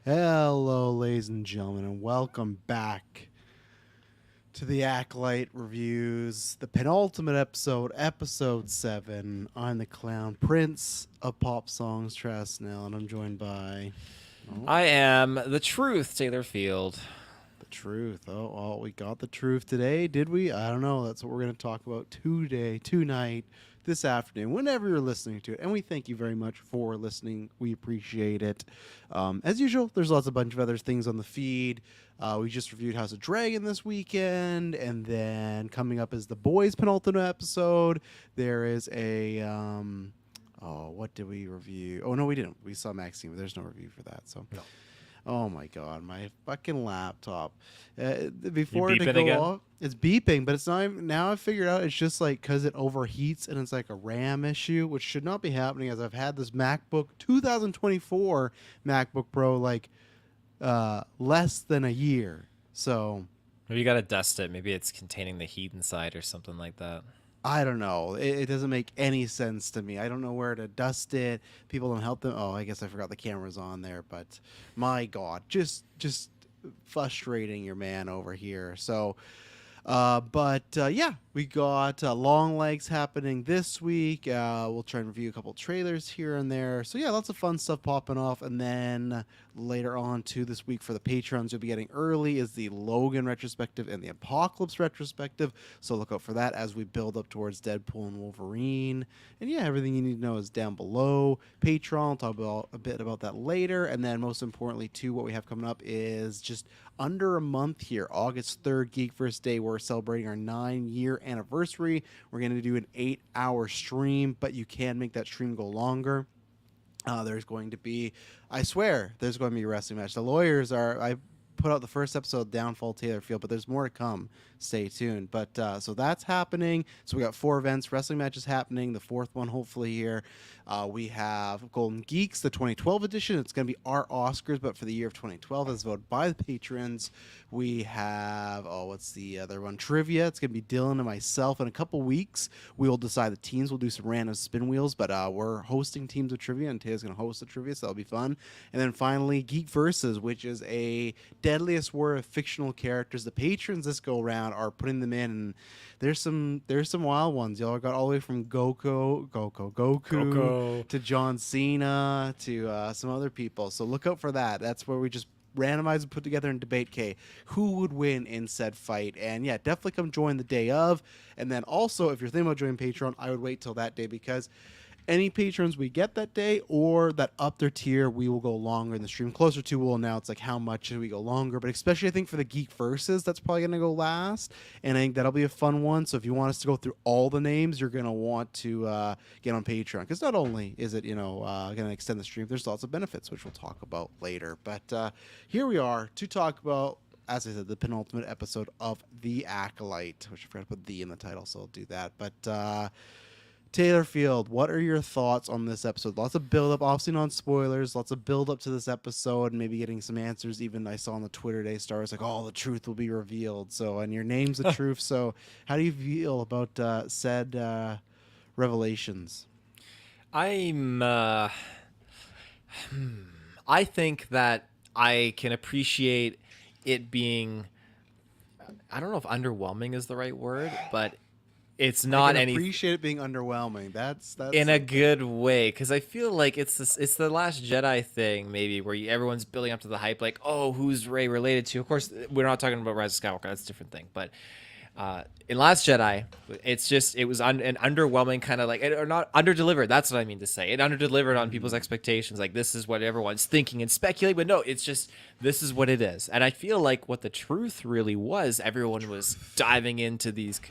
Hello, ladies and gentlemen, and welcome back to the Acolyte reviews, the penultimate episode, episode 7. I'm the clown prince of pop songs, Trasnell, and I'm joined by I am the truth, Taylor Field. the truth. We got the truth today, did we? I don't know. That's what we're going to talk about today, tonight, this afternoon, whenever you're listening to it. And we thank you very much for listening. We appreciate it. As usual, there's lots of bunch of other things on the feed. We just reviewed House of Dragon this weekend, and then coming up is the Boys penultimate episode. There is a what did we review? Oh no, we didn't. We saw Maxine, but there's no review for that. So No. oh my god, my fucking laptop! You Before to beeping go again? off, it's beeping, but it's not. Now I figured out it's just like because it overheats and it's like a RAM issue, which should not be happening. As I've had this MacBook 2024 MacBook Pro like less than a year, so Maybe you gotta dust it. Maybe it's containing the heat inside or something like that. I don't know. It doesn't make any sense to me. I don't know where to dust it. People don't help them. Oh, I guess I forgot the camera's on there, but my God, just frustrating your man over here. So, yeah, we got long legs happening this week. We'll try and review a couple trailers here and there. So yeah, lots of fun stuff popping off. And then later on to this week for the patrons, you'll be getting early is the Logan retrospective and the Apocalypse retrospective. So look out for that as we build up towards Deadpool and Wolverine. And yeah, everything you need to know is down below. Patreon, I'll talk about a bit about that later. And then most importantly, too, what we have coming up is just under a month here, August 3rd, GeekVerse Day. We're celebrating our 9-year anniversary. We're going to do an 8-hour stream, but you can make that stream go longer. There's going to be, I swear, there's going to be a wrestling match. The lawyers are, I put out the first episode, Downfall Taylor Field, but there's more to come. Stay tuned. But so that's happening. So we got 4 events, wrestling matches happening. The 4th one, hopefully, here. We have Golden Geeks, the 2012 edition. It's going to be our Oscars, but for the year of 2012, as voted by the patrons. We have, what's the other one? Trivia. It's going to be Dylan and myself. In a couple weeks, we will decide the teams. We'll do some random spin wheels, but we're hosting teams of trivia, and Taylor's going to host the trivia, so that'll be fun. And then finally, Geek Versus, which is a deadliest war of fictional characters. The patrons this go around are putting them in, and there's some wild ones. Y'all got all the way from Goku Coco. to John Cena to some other people. So look out for that. That's where we just randomize and put together and debate who would win in said fight. And yeah, definitely come join the day of. And then also, if you're thinking about joining Patreon, I would wait till that day, because any patrons we get that day or that up their tier, we will go longer in the stream. Closer to, we'll announce like how much should we go longer, but especially I think for the Geek Versus, that's probably going to go last, and I think that'll be a fun one. So if you want us to go through all the names, you're going to want to get on Patreon, because not only is it going to extend the stream, there's lots of benefits which we'll talk about later. But here we are to talk about, as I said, the penultimate episode of The Acolyte, which I forgot to put "the" in the title, so I'll do that. But Taylor Field, what are your thoughts on this episode? Lots of build up, obviously non spoilers, lots of build up to this episode, and maybe getting some answers. Even I saw on the Twitter today, stars like, "Oh, the truth will be revealed." So, and your name's the truth. So, how do you feel about said revelations? I'm. I think that I can appreciate it being. I don't know if underwhelming is the right word, but it's I can not any appreciate it being underwhelming. That's in a something. good way, because I feel like it's the Last Jedi thing, maybe, where everyone's building up to the hype, like, oh, who's Rey related to? Of course, we're not talking about Rise of Skywalker. That's a different thing. But in Last Jedi, it was an underwhelming kind of like, or not underdelivered. That's what I mean to say. It underdelivered on people's expectations. Like, this is what everyone's thinking and speculating, but no, it's just this is what it is. And I feel like what the truth really was, everyone was diving into these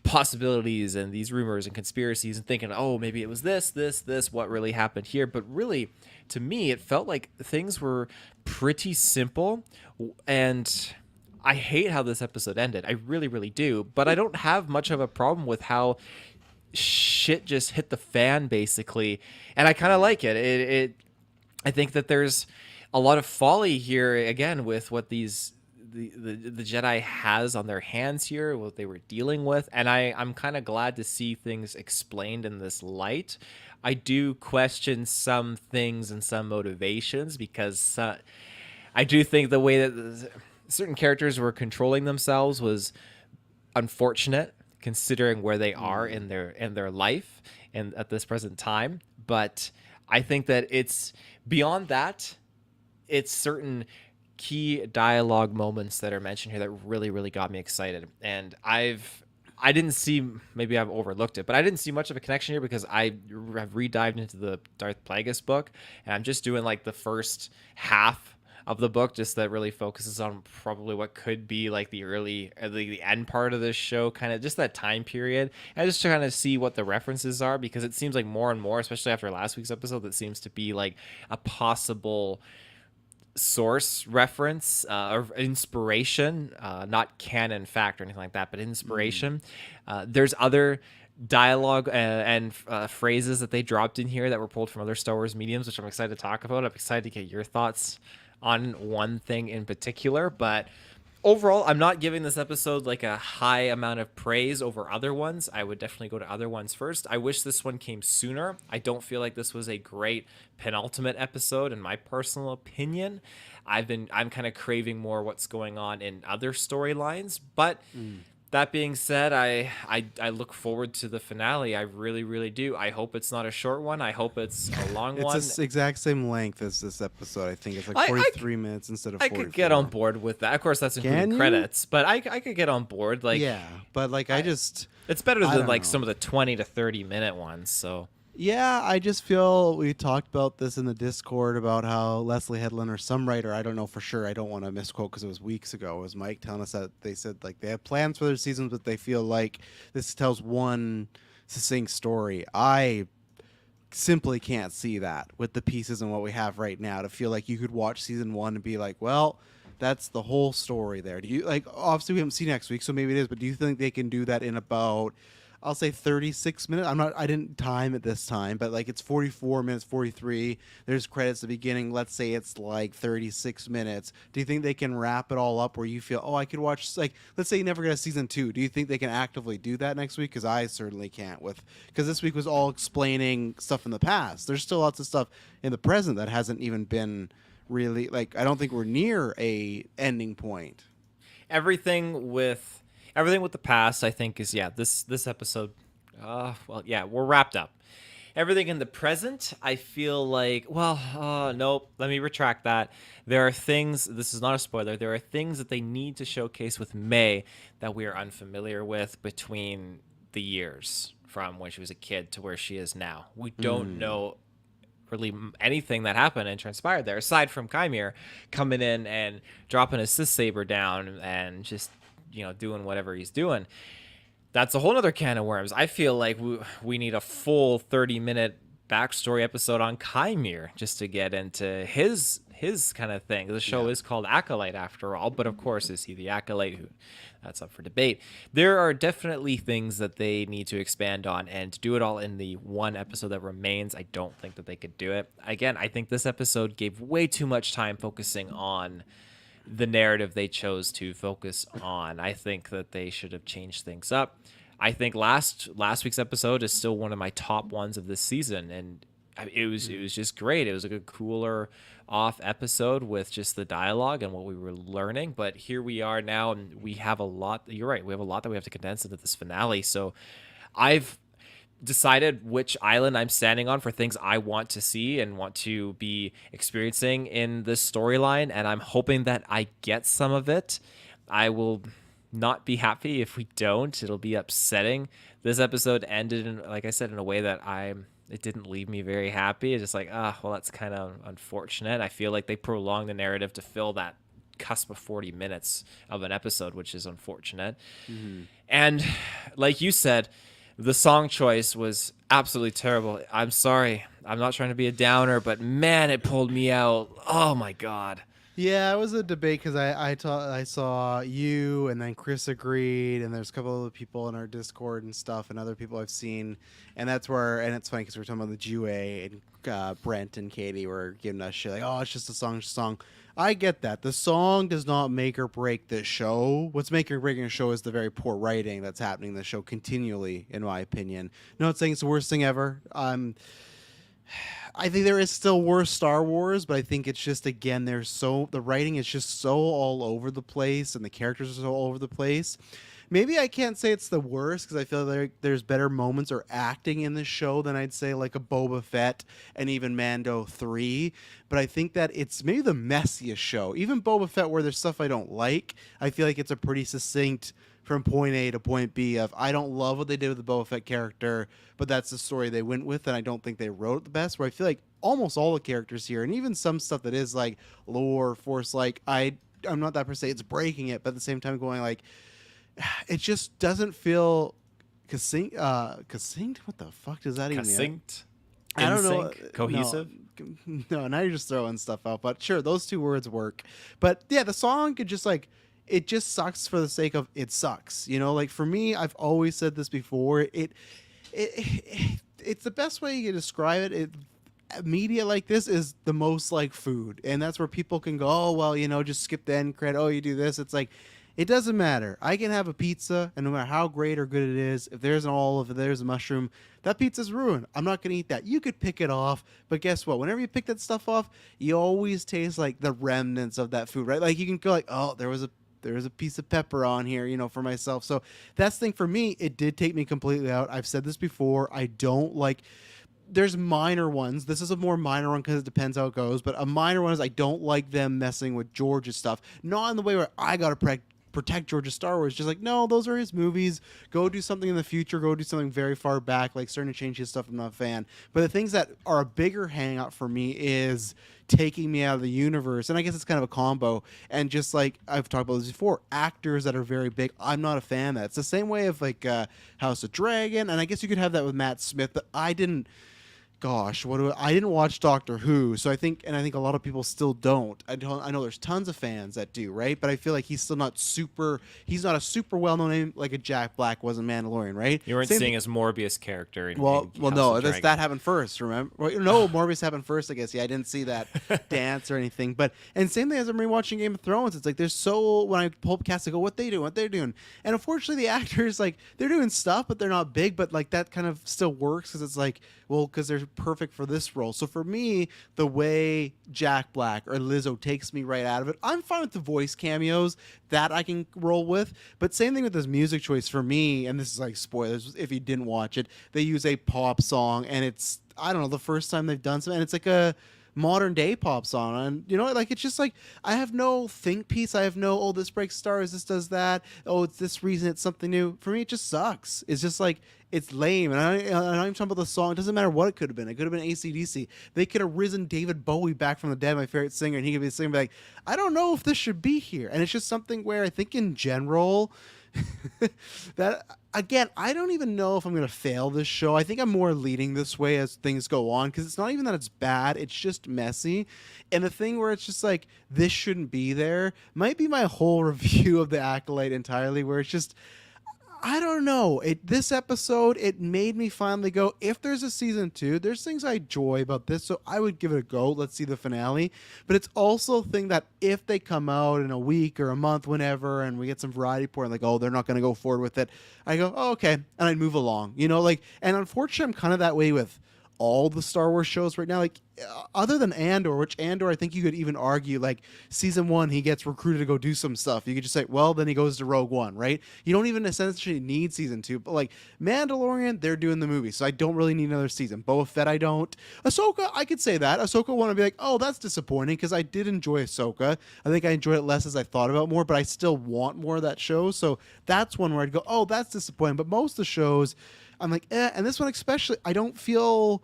possibilities and these rumors and conspiracies and thinking, oh, maybe it was this, what really happened here. But really, to me, it felt like things were pretty simple. And I hate how this episode ended. I really, really do. But I don't have much of a problem with how shit just hit the fan, basically. And I kind of like it. I think that there's a lot of folly here, again, with what the Jedi has on their hands here, what they were dealing with, and I'm kind of glad to see things explained in this light. I do question some things and some motivations because I do think the way that certain characters were controlling themselves was unfortunate considering where they are in their life and at this present time. But I think that it's beyond that. It's certain key dialogue moments that are mentioned here that really got me excited. And I didn't see, maybe I've overlooked it, but I didn't see much of a connection here because I have redived into the Darth Plagueis book, and I'm just doing like the first half of the book, just that really focuses on probably what could be like the early, the end part of this show, kind of just that time period, and just to kind of see what the references are, because it seems like more and more, especially after last week's episode, that seems to be like a possible source reference or inspiration, not canon fact or anything like that, but inspiration. There's other dialogue and phrases that they dropped in here that were pulled from other Star Wars mediums, which I'm excited to talk about. I'm excited to get your thoughts on one thing in particular, but overall, I'm not giving this episode like a high amount of praise over other ones. I would definitely go to other ones first. I wish this one came sooner. I don't feel like this was a great penultimate episode in my personal opinion. I'm kind of craving more what's going on in other storylines, but that being said, I look forward to the finale. I really do. I hope it's not a short one. I hope it's a long one. It's the exact same length as this episode. I think it's like I- 43 minutes instead of 44. I could get on board with that. Of course, that's including Can you? credits, but I could get on board. Like, yeah, but like it's better I than don't like know. some of the 20 to 30-minute ones. So Yeah, I just feel we talked about this in the Discord about how Leslie Headland or some writer, I don't know for sure, I don't want to misquote because it was weeks ago, it was Mike telling us that they said like they have plans for their seasons, but they feel like this tells one succinct story. I simply can't see that with the pieces and what we have right now to feel like you could watch season 1 and be like, well, that's the whole story there. Do you like, obviously we haven't seen next week, so maybe it is, but do you think they can do that in about, I'll say 36 minutes. I didn't time it this time, but like it's 44 minutes, 43. There's credits at the beginning. Let's say it's like 36 minutes. Do you think they can wrap it all up where you feel, oh, I could watch, like, let's say you never get a season 2. Do you think they can actively do that next week? Because I certainly can't because this week was all explaining stuff in the past. There's still lots of stuff in the present that hasn't even been really, like, I don't think we're near a ending point. everything with the past, I think, is this episode. Well, yeah, we're wrapped up. Everything in the present, I feel like, well, nope, let me retract that. There are things, this is not a spoiler, there are things that they need to showcase with May that we are unfamiliar with between the years from when she was a kid to where she is now. We don't know really anything that happened and transpired there, aside from Kymir coming in and dropping his Sith Saber down and just, doing whatever he's doing. That's a whole other can of worms. I feel like we need a full 30-minute backstory episode on Kymir just to get into his kind of thing. The show is called Acolyte after all, but of course, is he the Acolyte? That's up for debate. There are definitely things that they need to expand on, and to do it all in the one episode that remains, I don't think that they could do it. Again, I think this episode gave way too much time focusing on the narrative they chose to focus on. I think that they should have changed things up. I think last week's episode is still one of my top ones of this season, and it was just great. It was like a cooler off episode with just the dialogue and what we were learning. But here we are now, and we have a lot. You're right. We have a lot that we have to condense into this finale. So I've decided which island I'm standing on for things I want to see and want to be experiencing in this storyline, and I'm hoping that I get some of it. I will not be happy if we don't. It'll be upsetting. This episode ended in, like I said, in a way that it didn't leave me very happy. It's just like, well, that's kind of unfortunate. I feel like they prolonged the narrative to fill that cusp of 40 minutes of an episode, which is unfortunate. And like you said, the song choice was absolutely terrible. I'm sorry. I'm not trying to be a downer, but man, it pulled me out. Oh my God. Yeah, it was a debate because I saw you and then Chris agreed, and there's a couple of people in our Discord and stuff, and other people I've seen, and that's where, and it's funny because we're talking about the Jew and Brent and Katie were giving us shit like, oh, it's just a song, just a song. I get that. The song does not make or break this show. What's making or breaking the show is the very poor writing that's happening in the show continually, in my opinion. No, it's saying it's the worst thing ever. I think there is still worse Star Wars, but I think it's just, again, the writing is just so all over the place and the characters are so all over the place. Maybe I can't say it's the worst because I feel like there's better moments or acting in this show than I'd say like a Boba Fett and even Mando 3. But I think that it's maybe the messiest show. Even Boba Fett, where there's stuff I don't like, I feel like it's a pretty succinct from point A to point B of I don't love what they did with the Boba Fett character, but that's the story they went with, and I don't think they wrote it the best. Where I feel like almost all the characters here, and even some stuff that is like lore, force, like I'm not that per se it's breaking it, but at the same time going like it just doesn't feel succinct. What the fuck does that even mean? Succinct, I don't know. sync, cohesive. No, now you're just throwing stuff out. But sure, those two words work. But yeah, the song could just like it just sucks for the sake of it sucks. You know, like for me, I've always said this before. It's the best way you can describe it. Media like this is the most like food, and that's where people can go, oh well, you know, just skip the end credit. Oh, you do this. It's like it doesn't matter. I can have a pizza, and no matter how great or good it is, if there's an olive, if there's a mushroom, that pizza's ruined. I'm not going to eat that. You could pick it off, but guess what? Whenever you pick that stuff off, you always taste like the remnants of that food, right? Like you can go like, oh, there's a piece of pepper on here, you know, for myself. So that's the thing for me. It did take me completely out. I've said this before. I don't like. There's minor ones. This is a more minor one because it depends how it goes. But a minor one is I don't like them messing with George's stuff. Not in the way where I got to protect George's Star Wars. Just like, no, those are his movies. Go do something in the future. Go do something very far back. Like starting to change his stuff. I'm not a fan. But the things that are a bigger hangout for me is taking me out of the universe. And I guess it's kind of a combo. And just like I've talked about this before, actors that are very big, I'm not a fan of that. It's the same way of like House of Dragon. And I guess you could have that with Matt Smith, but I didn't. Gosh, I didn't watch Doctor Who, so I think a lot of people still don't. I know there's tons of fans that do, right? But I feel like he's still not super. He's not a super well-known name like a Jack Black was in Mandalorian, right? You weren't seeing his Morbius character. Well, House no, of Dragon. that happened first. Remember? Well, no, Morbius happened first. I guess. Yeah, I didn't see that dance or anything. But and same thing as I'm rewatching Game of Thrones. It's like there's so when I pull up cast, I go, what they doing? What they're doing? And unfortunately, the actors like they're doing stuff, but they're not big. But like that kind of still works because it's like, well, because they're perfect for this role. So for me, the way Jack Black or Lizzo takes me right out of it, I'm fine with the voice cameos that I can roll with. But same thing with this music choice for me, and this is like spoilers if you didn't watch it. They use a pop song, and it's I don't know the first time they've done something, and it's like a modern day pop song, and you know, like it's just like I have no think piece. I have no this breaks stars, this does that. Oh, it's this reason, it's something new. For me, it just sucks. It's just like it's lame, and I'm even talking about the song. It doesn't matter what it could have been. It could have been AC/DC. They could have risen David Bowie back from the dead, my favorite singer, and he could be singing like, I don't know if this should be here. And it's just something where I think in general that again, I don't even know if I'm going to fail this show. I think I'm more leading this way as things go on because it's not even that it's bad. It's just messy. And the thing where it's just like, this shouldn't be there might be my whole review of The Acolyte entirely, where it's just, I don't know. This episode, it made me finally go, if there's a season 2, there's things I enjoy about this, so I would give it a go. Let's see the finale. But it's also a thing that if they come out in a week or a month, whenever, and we get some variety report, like, oh, they're not going to go forward with it, I go, oh, okay, and I'd move along. You know, like, and unfortunately, I'm kind of that way with all the Star Wars shows right now, like other than Andor, which Andor I think you could even argue like season 1 he gets recruited to go do some stuff. You could just say, well, then he goes to Rogue One, right? You don't even essentially need season 2, but like Mandalorian, they're doing the movie, so I don't really need another season. Boba Fett, I don't. Ahsoka, I could say that. Ahsoka want to be like, oh, that's disappointing because I did enjoy Ahsoka. I think I enjoyed it less as I thought about more, but I still want more of that show. So that's one where I'd go, oh, that's disappointing. But most of the shows, I'm like, and this one especially, I don't feel,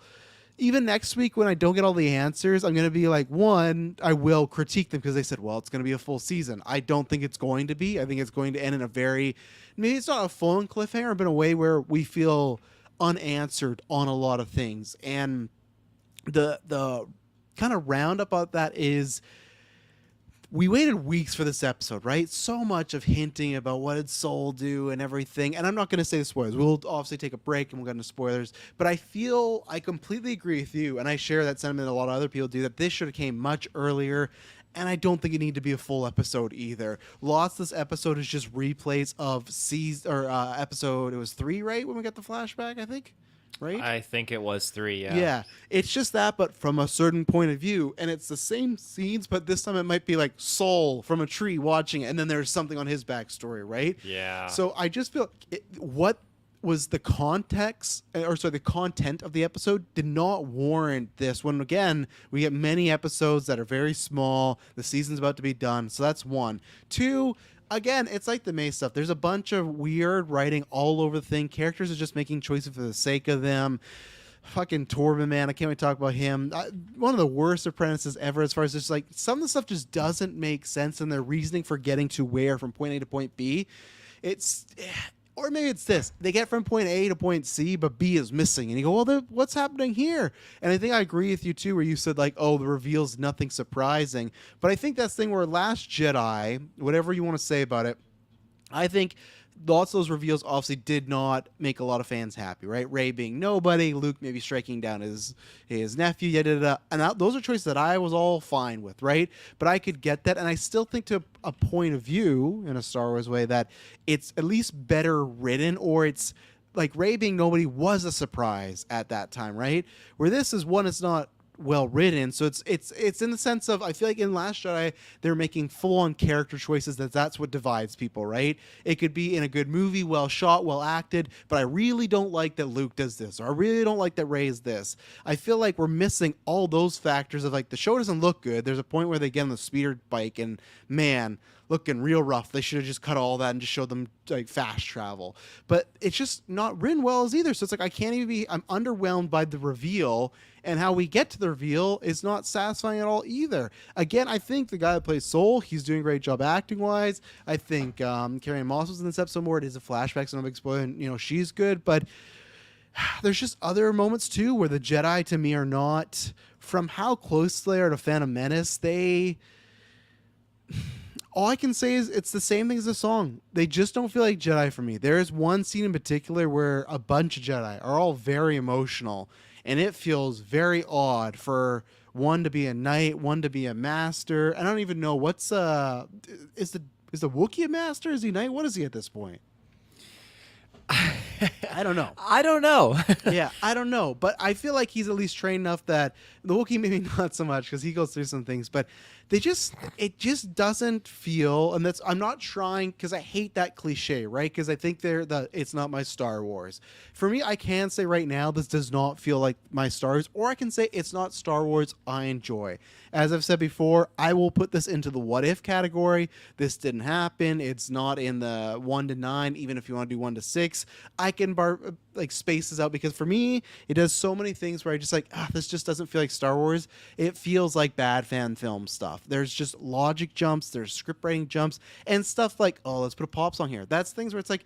even next week when I don't get all the answers, I'm going to be like, one, I will critique them because they said, well, it's going to be a full season. I don't think it's going to be. I think it's going to end in a very, maybe it's not a full cliffhanger, but in a way where we feel unanswered on a lot of things. And the kind of roundup of that is, we waited weeks for this episode, right? So much of hinting about what did Soul do and everything. And I'm not going to say the spoilers. We'll obviously take a break and we'll get into spoilers. But I completely agree with you, and I share that sentiment a lot of other people do, that this should have came much earlier. And I don't think it needed to be a full episode either. Lots of this episode is just replays of episode, it was 3, right? When we got the flashback, I think? right? I think it was 3, yeah. Yeah, it's just that, but from a certain point of view, and it's the same scenes, but this time it might be like Saul from a tree watching it, and then there's something on his backstory, right? Yeah. So I just feel what was the context, or sorry, the content of the episode did not warrant this. When again, we get many episodes that are very small. The season's about to be done, so that's one. Two. Again, it's like the May stuff. There's a bunch of weird writing all over the thing. Characters are just making choices for the sake of them. Fucking Torben, man, I can't wait to talk about him. One of the worst apprentices ever, as far as just like some of the stuff just doesn't make sense in their reasoning for getting to where from point A to point B. It's or maybe it's this: they get from point A to point C, but B is missing, and you go, "Well, what's happening here?" And I think I agree with you too, where you said like, "Oh, the reveal's nothing surprising," but I think that's the thing where Last Jedi, whatever you want to say about it, I think lots of those reveals obviously did not make a lot of fans happy, right? Rey being nobody, Luke maybe striking down his nephew, yada, and those are choices that I was all fine with, right? But I could get that, and I still think to a point of view in a Star Wars way that it's at least better written, or it's like Rey being nobody was a surprise at that time, right? Where this is one, it's not well written, so it's in the sense of I feel like in Last Jedi they're making full on character choices that's what divides people, right? It could be in a good movie, well shot, well acted, but I really don't like that Luke does this, or I really don't like that Rey is this. I feel like we're missing all those factors of like the show doesn't look good. There's a point where they get on the speeder bike and man, looking real rough. They should have just cut all that and just showed them like fast travel. But it's just not written well as either. So it's like I can't even be. I'm underwhelmed by the reveal, and how we get to the reveal is not satisfying at all either. Again, I think the guy that plays Soul, he's doing a great job acting wise. I think Carrie Ann Moss was in this episode more. It is a flashback, so no big spoiler. And, she's good, but there's just other moments too where the Jedi to me are not, from how close they are to Phantom Menace. All I can say is it's the same thing as the song. They just don't feel like Jedi for me. There is one scene in particular where a bunch of Jedi are all very emotional, and it feels very odd for one to be a knight, one to be a master. I don't even know what's is the Wookiee a master? Is he a knight? What is he at this point? I don't know. I don't know. Yeah, I don't know, but I feel like he's at least trained enough that the Wookiee maybe not so much because he goes through some things, but it just doesn't feel, and that's I'm not trying because I hate that cliche, right? Because I think it's not my Star Wars. For me, I can say right now this does not feel like my Star Wars, or I can say it's not Star Wars I enjoy. As I've said before, I will put this into the what if category. This didn't happen. It's not in the 1 to 9, even if you want to do 1 to 6. I can like spaces out because for me, it does so many things where I just like, this just doesn't feel like Star Wars. It feels like bad fan film stuff. There's just logic jumps, there's script writing jumps, and stuff like, oh, let's put a pop song here. That's things where it's like,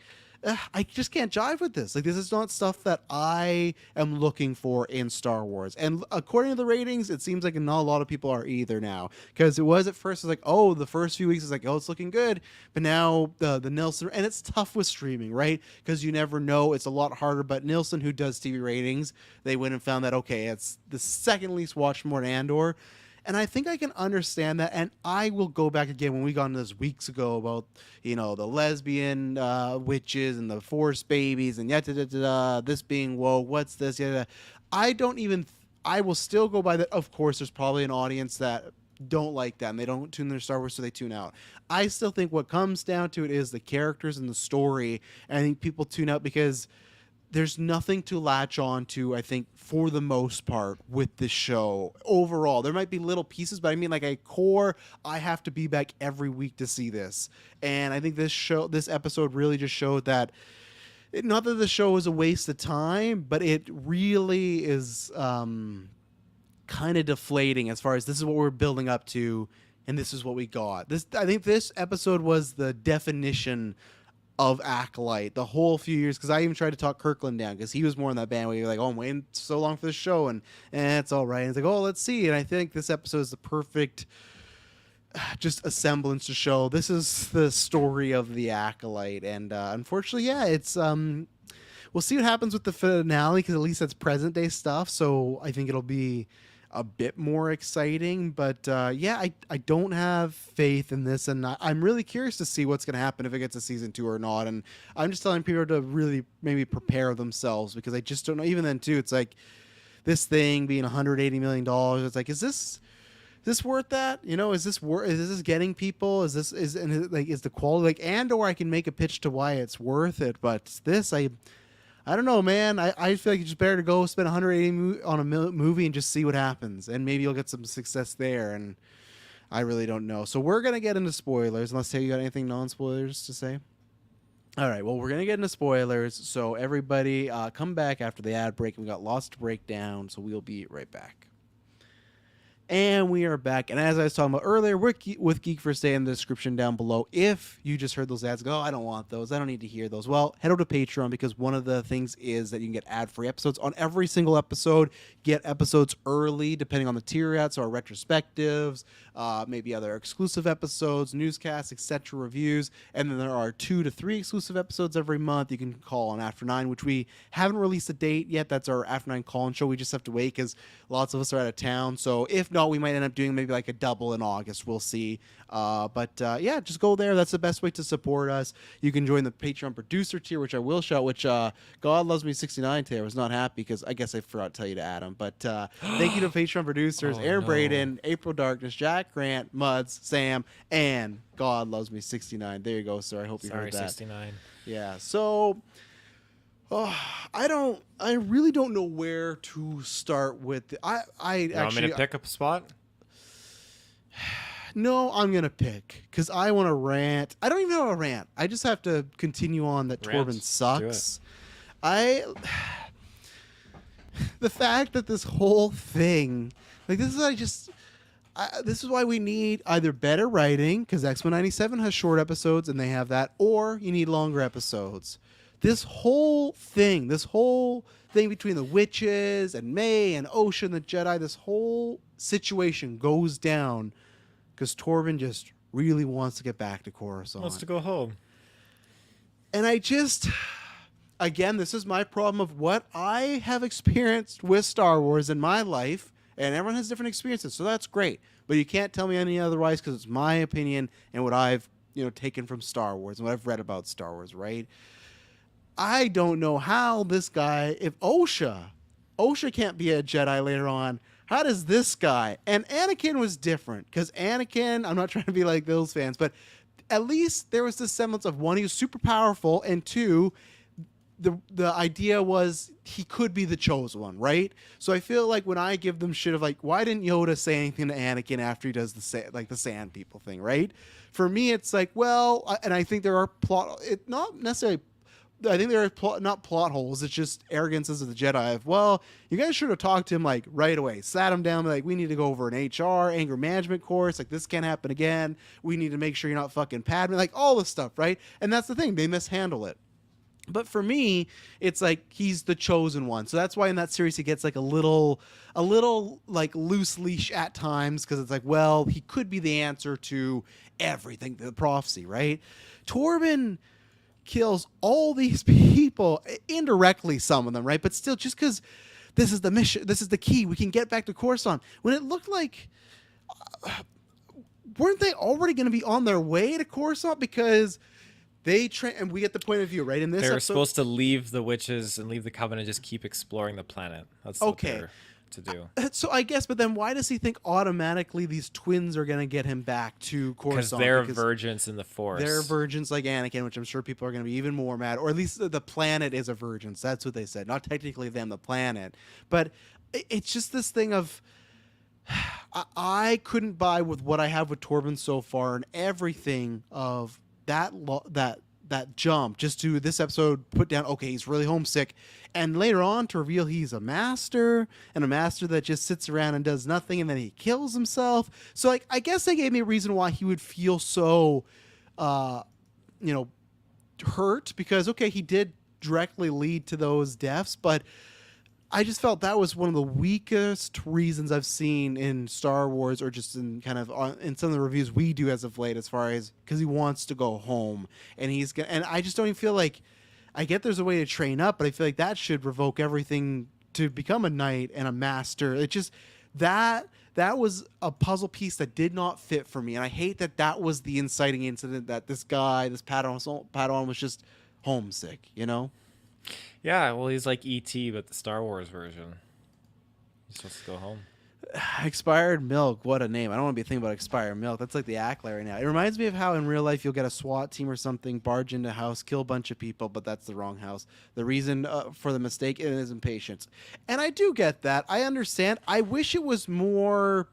I just can't jive with this. Like, this is not stuff that I am looking for in Star Wars. And according to the ratings, it seems like not a lot of people are either now. Because it was at first, it was like, oh, the first few weeks is like, oh, it's looking good. But now the Nielsen, and it's tough with streaming, right? Because you never know. It's a lot harder. But Nielsen, who does TV ratings, they went and found that, okay, it's the second least watched more than Andor. And I think I can understand that. And I will go back again when we got into this weeks ago about, the lesbian witches and the force babies and this being woke. What's this? I will still go by that. Of course, there's probably an audience that don't like that and they don't tune their Star Wars, so they tune out. I still think what comes down to it is the characters and the story. And I think people tune out because there's nothing to latch on to, I think, for the most part with this show overall. There might be little pieces, but I mean like a core, I have to be back every week to see this. And I think this episode really just showed that not that the show is a waste of time, but it really is kind of deflating as far as this is what we're building up to and this is what we got. I think this episode was the definition of Acolyte the whole few years, because I even tried to talk Kirkland down because he was more in that band where you're like, oh, I'm waiting so long for this show and it's all right. And it's like, oh, let's see. And I think this episode is the perfect just a semblance to show this is the story of the Acolyte. And unfortunately, yeah, it's we'll see what happens with the finale because at least that's present day stuff. So I think it'll be a bit more exciting. But yeah, I don't have faith in this, and I'm really curious to see what's going to happen if it gets a season 2 or not. And I'm just telling people to really maybe prepare themselves, because I just don't know. Even then, too, it's like this thing being $180 million. It's like, is this worth that? You know, is this getting people? Is the quality like, and or I can make a pitch to why it's worth it. But this, I don't know, man. I feel like it's just better to go spend 180 on a movie and just see what happens, and maybe you'll get some success there. And I really don't know. So we're gonna get into spoilers. Unless you got anything non-spoilers to say. All right. Well, we're gonna get into spoilers. So everybody, come back after the ad break. We got lots to break down. So we'll be right back. And we are back. And as I was talking about earlier, we're with GeekVerse.ca in the description down below. If you just heard those ads, go, oh, I don't want those. I don't need to hear those. Well, head over to Patreon, because one of the things is that you can get ad-free episodes on every single episode. Get episodes early, depending on the tier you're at. So our retrospectives, maybe other exclusive episodes, newscasts, etc., reviews. And then there are 2 to 3 exclusive episodes every month. You can call on After 9, which we haven't released a date yet. That's our After 9 call-in show. We just have to wait because lots of us are out of town. So if not, we might end up doing maybe like a double in August. We'll see. But yeah, just go there. That's the best way to support us. You can join the Patreon producer tier, which I will shout, which God Loves Me 69 today. I was not happy because I guess I forgot to tell you to add them. But thank you to Patreon producers, Air Braden, April Darkness, Jack Grant, Muds, Sam, and God Loves Me 69. There you go, sir. I hope you heard that. Sorry, 69. Yeah. So I really don't know where to start with. I You want me to pick up a spot? No, I'm gonna pick because I want to rant. I don't even have a rant. I just have to continue on that Rant. Torben sucks. The fact that this whole thing, like, this is why we need either better writing, because X-Men 97 has short episodes and they have that, or you need longer episodes. This whole thing between the witches and May and Osha and the Jedi, this whole situation goes down because Torben just really wants to get back to Coruscant. Wants to go home. And again, this is my problem of what I have experienced with Star Wars in my life, and everyone has different experiences, so that's great. But you can't tell me any otherwise, because it's my opinion and what I've taken from Star Wars and what I've read about Star Wars, right? I don't know how this guy, if Osha can't be a Jedi later on, how does this guy? And Anakin was different, because Anakin, I'm not trying to be like those fans, but at least there was this semblance of, one, he was super powerful, and two, the idea was he could be the chosen one, right? So I feel like when I give them shit of like, why didn't Yoda say anything to Anakin after he does the sand people thing, right? For me, it's like, well, and I think there are not necessarily. I think there are not plot holes. It's just arrogances of the Jedi. Well, you guys should have talked to him like right away. Sat him down, like, we need to go over an HR, anger management course. Like, this can't happen again. We need to make sure you're not fucking Padme. Like, all this stuff, right? And that's the thing. They mishandle it. But for me, it's like he's the chosen one. So that's why in that series he gets like a little like loose leash at times, because it's like, well, he could be the answer to everything, the prophecy, right? Torben kills all these people indirectly, some of them, right? But still, just because this is the mission, this is the key, we can get back to Coruscant. When it looked like, weren't they already going to be on their way to Coruscant? Because and we get the point of view, right? In this They were episode, supposed to leave the witches and leave the Covenant, just keep exploring the planet. That's what they're to do. So I guess, but then why does he think automatically these twins are going to get him back to Coruscant? Because they're virgins in the Force. They're virgins like Anakin, which I'm sure people are going to be even more mad. Or at least the planet is a virgin. So that's what they said. Not technically them, the planet. But it's just this thing of, I couldn't buy with what I have with Torben so far and everything of that jump just to this episode put down, okay, he's really homesick, and later on to reveal he's a master, and a master that just sits around and does nothing, and then he kills himself. So like, I guess they gave me a reason why he would feel so hurt, because okay, he did directly lead to those deaths, but I just felt that was one of the weakest reasons I've seen in Star Wars, or just in kind of in some of the reviews we do as of late, as far as, because he wants to go home, and and I just don't even feel like, I get there's a way to train up, but I feel like that should revoke everything to become a knight and a master. It just, that was a puzzle piece that did not fit for me, and I hate that that was the inciting incident, that this guy, this Padawan was just homesick, you know. Yeah, well, he's like ET, but the Star Wars version. He's supposed to go home. Expired milk, what a name. I don't want to be thinking about expired milk. That's like the Acolyte right now. It reminds me of how in real life you'll get a SWAT team or something, barge into a house, kill a bunch of people, but that's the wrong house. The reason for the mistake is impatience. And I do get that. I understand. I wish it was more...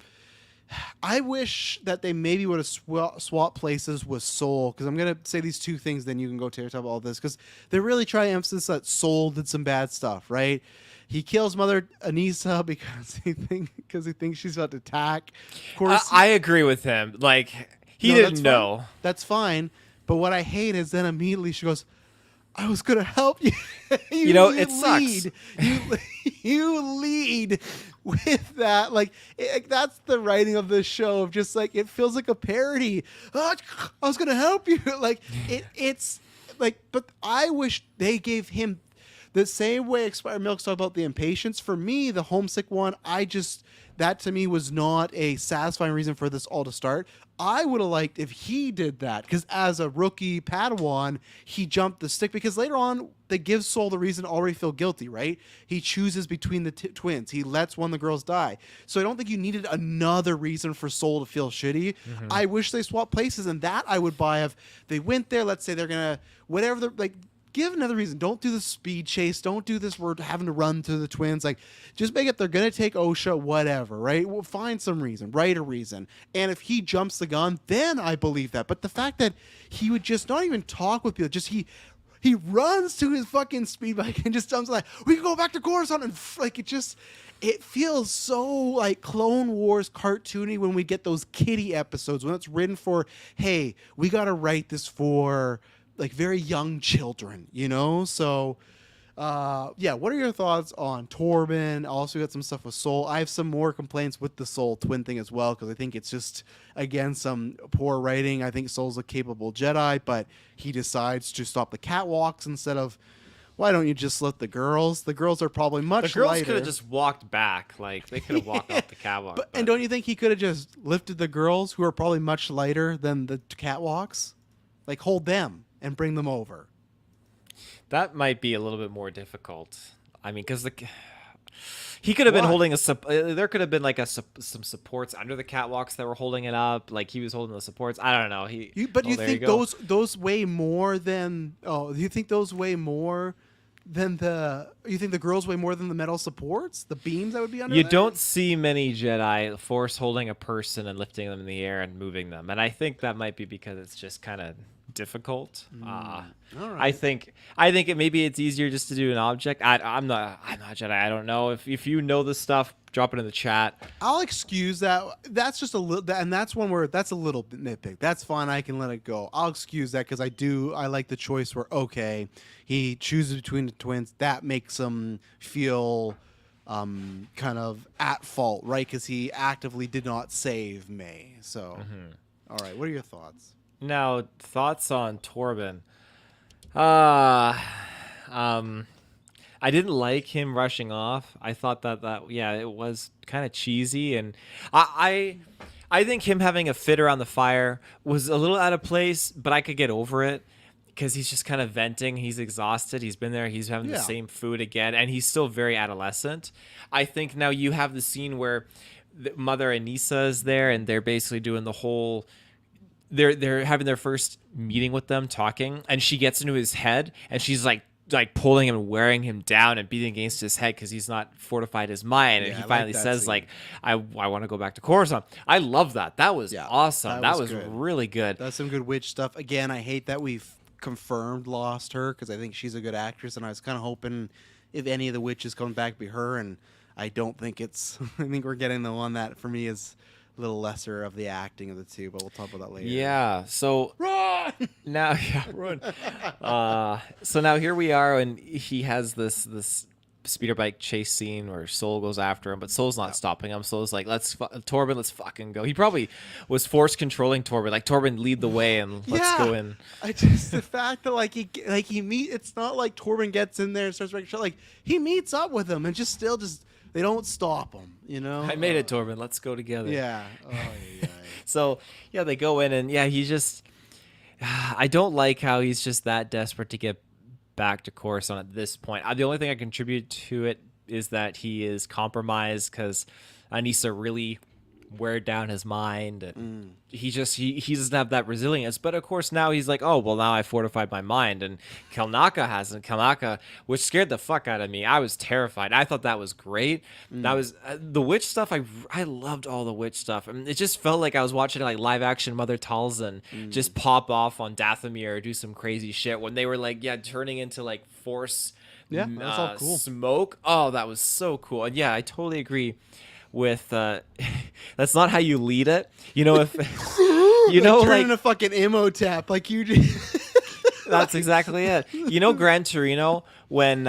I wish that they maybe would have swap places with Soul, because I'm going to say these two things, then you can go tear top all this, because they really try to emphasize that Soul did some bad stuff, right? He kills Mother Anissa because he thinks she's about to attack. Of course, I agree with him. Like, he didn't know. That's fine. But what I hate is then immediately she goes, I was going to help you. You know, it sucks. You lead with that. Like, that's the writing of the show, of just like, it feels like a parody. Oh, I was going to help you. Like, it's like, but I wish they gave him the same way Expired Milk's talk about the impatience. For me, the homesick one, that to me was not a satisfying reason for this all to start. I would have liked if he did that, because as a rookie Padawan, he jumped the stick, because later on they give Soul the reason to already feel guilty, right? He chooses between the twins. He lets one of the girls die. So I don't think you needed another reason for Soul to feel shitty. Mm-hmm. I wish they swapped places, and that I would buy. If they went there, let's say they're going to, whatever, like, give another reason. Don't do the speed chase. Don't do this. We're having to run to the twins. Like, just make it they're going to take OSHA, whatever, right? We'll find some reason. Write a reason. And if he jumps the gun, then I believe that. But the fact that he would just not even talk with people, just he runs to his fucking speed bike and just jumps like, we can go back to Coruscant, and like, it feels so like Clone Wars cartoony when we get those kiddie episodes, when it's written for, hey, we got to write this for like very young children, you know? So, yeah, what are your thoughts on Torben? Also got some stuff with Soul. I have some more complaints with the Soul twin thing as well, because I think it's just, again, some poor writing. I think Soul's a capable Jedi, but he decides to stop the catwalks instead of, why don't you just let the girls? The girls are probably much lighter. The girls could have just walked back. Like, they could have walked off the catwalk. And don't you think he could have just lifted the girls, who are probably much lighter than the catwalks? Like, hold them and bring them over. That might be a little bit more difficult. I mean, because he could have been holding there could have been like some supports under the catwalks that were holding it up. Like, he was holding the supports. I don't know. But you think those weigh more than? Oh, do you think those weigh more than the? You think the girls weigh more than the metal supports? The beams that would be under. You don't see many Jedi Force holding a person and lifting them in the air and moving them, and I think that might be because it's just kind of difficult. All right. I think maybe it's easier just to do an object. I'm not Jedi. I don't know. If you know this stuff, drop it in the chat. I'll excuse that. That's just a little, and that's one where that's a little nitpick. That's fine. I can let it go. I'll excuse that, because I like the choice where, okay, he chooses between the twins. That makes him feel kind of at fault, right? Because he actively did not save May. So, all right. What are your thoughts? Now, thoughts on Torben. I didn't like him rushing off. I thought that it was kind of cheesy, and I think him having a fit around the fire was a little out of place, but I could get over it, because he's just kind of venting. He's exhausted. He's been there. He's having the same food again, and he's still very adolescent. I think now you have the scene where Mother Anissa is there, and they're basically doing the whole... They're having their first meeting with them, talking, and she gets into his head, and she's like pulling him and wearing him down and beating against his head because he's not fortified his mind. And he finally says, scene. Like, I want to go back to Coruscant. I love that. That was awesome. That was really good. That's some good witch stuff. Again, I hate that we've confirmed lost her, because I think she's a good actress, and I was kind of hoping if any of the witches come back, be her, and I don't think it's... I think we're getting the one that, for me, is... little lesser of the acting of the two, but we'll talk about that later. Yeah. So run now, run. So now here we are, and he has this speeder bike chase scene where Soul goes after him, but Soul's not stopping him. Soul's like, Torben, let's fucking go. He probably was force controlling Torben, like, Torben, lead the way and let's go in. I just, the fact that it's not like Torben gets in there and starts making shit. Like, he meets up with him and just They don't stop him, you know. I made it, Torben. Let's go together. Yeah. Oh, yeah. So yeah, they go in and he just. I don't like how he's just that desperate to get back to Coruscant at this point. The only thing I contribute to it is that he is compromised because Anissa really wear down his mind, and he doesn't have that resilience. But of course now he's like, oh well, now I fortified my mind, and Kelnaka hasn't. Kelnaka, which scared the fuck out of me. I was terrified. I thought that was great. That was the witch stuff. I loved all the witch stuff. I mean, it just felt like I was watching like live action Mother Talzin just pop off on Dathomir or do some crazy shit when they were like turning into like force that's all cool. smoke. Oh, that was so cool. And yeah, I totally agree with that's not how you lead it, if turn into fucking Imhotep like you do. That's exactly it. Gran Torino, when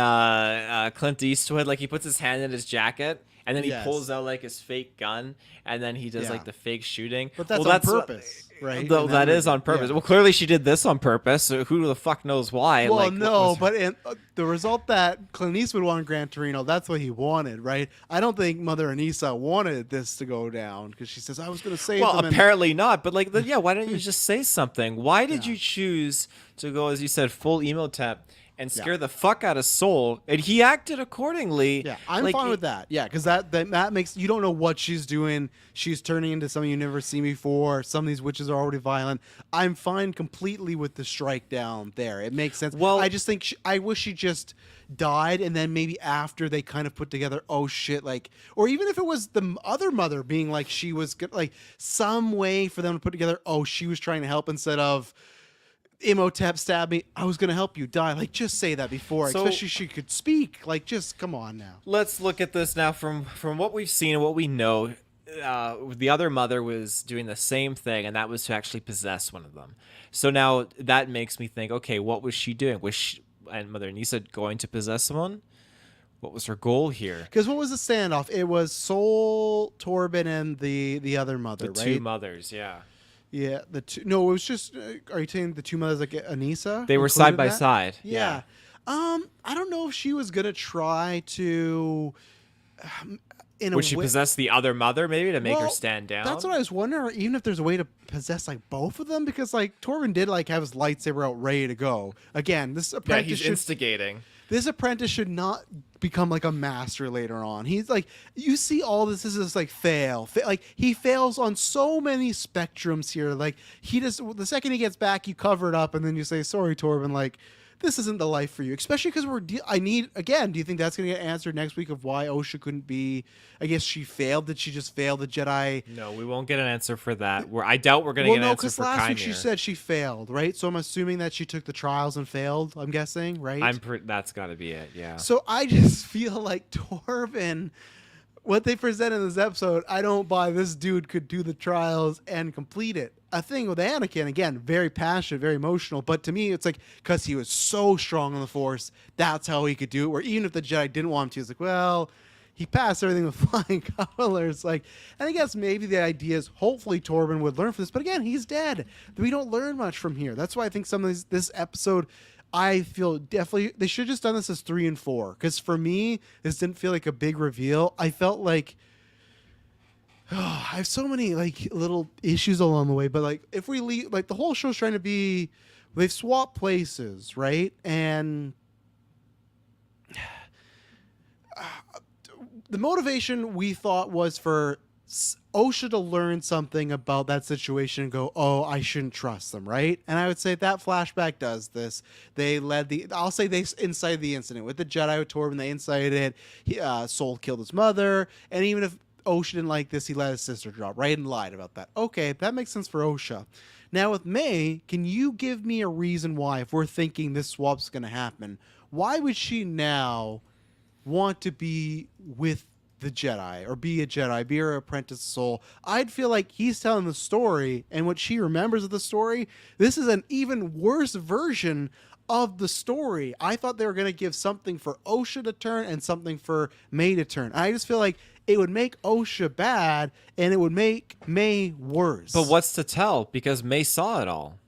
Clint Eastwood, like, he puts his hand in his jacket and then he pulls out like his fake gun and then he does like the fake shooting. But that's on purpose, right? That is on purpose. Well, clearly she did this on purpose. So who the fuck knows why? Well, but the result that Clint Eastwood wanted Gran Torino, that's what he wanted, right? I don't think Mother Anissa wanted this to go down because she says, I was going to save them. Well, apparently not. But like, why don't you just say something? Why did you choose to go, as you said, full Emotep and scare the fuck out of Soul? And he acted accordingly. Yeah, I'm fine with that. Yeah, because that makes, you don't know what she's doing. She's turning into something you've never seen before. Some of these witches are already violent. I'm fine completely with the strike down there. It makes sense. Well, I just think I wish she just died, and then maybe after they kind of put together, oh shit, like, or even if it was the other mother being like, she was like, some way for them to put together, oh, she was trying to help instead of Imhotep stabbed me, I was going to help you die. Like, just say that before, especially she could speak. Like, just come on now. Let's look at this now from what we've seen and what we know. The other mother was doing the same thing, and that was to actually possess one of them. So now that makes me think, okay, what was she doing? And Mother Anissa going to possess someone? What was her goal here? Because what was the standoff? It was Soul, Torben, and the other mother, right? The two mothers, yeah. Yeah, the two. No, it was just. Are you saying the two mothers like Anissa? They were side by side. Yeah. I don't know if she was gonna try to. Would she possess the other mother maybe to make her stand down? That's what I was wondering. Even if there's a way to possess like both of them, because like Torben did like have his lightsaber out ready to go. Again, this apprentice he's instigating. This apprentice should not become like a master later on. He's like, you see all this is like like he fails on so many spectrums here. Like he just, the second he gets back, you cover it up and then you say, sorry, Torben, like this isn't the life for you. Especially because again, do you think that's going to get answered next week of why Osha couldn't be, I guess she failed. Did she just fail the Jedi? No, we won't get an answer for that. I doubt we're going to get an answer for Chimera. Last week she said she failed, right? So I'm assuming that she took the trials and failed, I'm guessing, right? That's got to be it, yeah. So I just feel like Torben, what they present in this episode, I don't buy this dude could do the trials and complete it. A thing with Anakin, again, very passionate, very emotional, but to me, it's like, because he was so strong on the Force, that's how he could do it, where even if the Jedi didn't want him to, he was like, well, he passed everything with flying colors. Like, and I guess maybe the idea is hopefully Torben would learn from this, but again, he's dead. We don't learn much from here. That's why I think some of this episode, I feel definitely, they should have just done this as 3 and 4, because for me, this didn't feel like a big reveal. I felt like, I have so many like little issues along the way, but like if we leave, like the whole show's trying to be, they've swapped places, right? And the motivation we thought was for Osha to learn something about that situation and go, oh, I shouldn't trust them, right? And I would say that flashback does this. They incited the incident with the Jedi with Torben. They incited it. Soul killed his mother, and even if Osha didn't like this, he let his sister drop, right? And lied about that. Okay, that makes sense for Osha. Now with May, can you give me a reason why, if we're thinking this swap's going to happen, why would she now want to be with the Jedi or be a Jedi, be her apprentice Soul? I'd feel like he's telling the story, and what she remembers of the story, this is an even worse version of the story. I thought they were going to give something for Osha to turn and something for May to turn. I just feel like it would make Osha bad and it would make May worse. But what's to tell? Because May saw it all.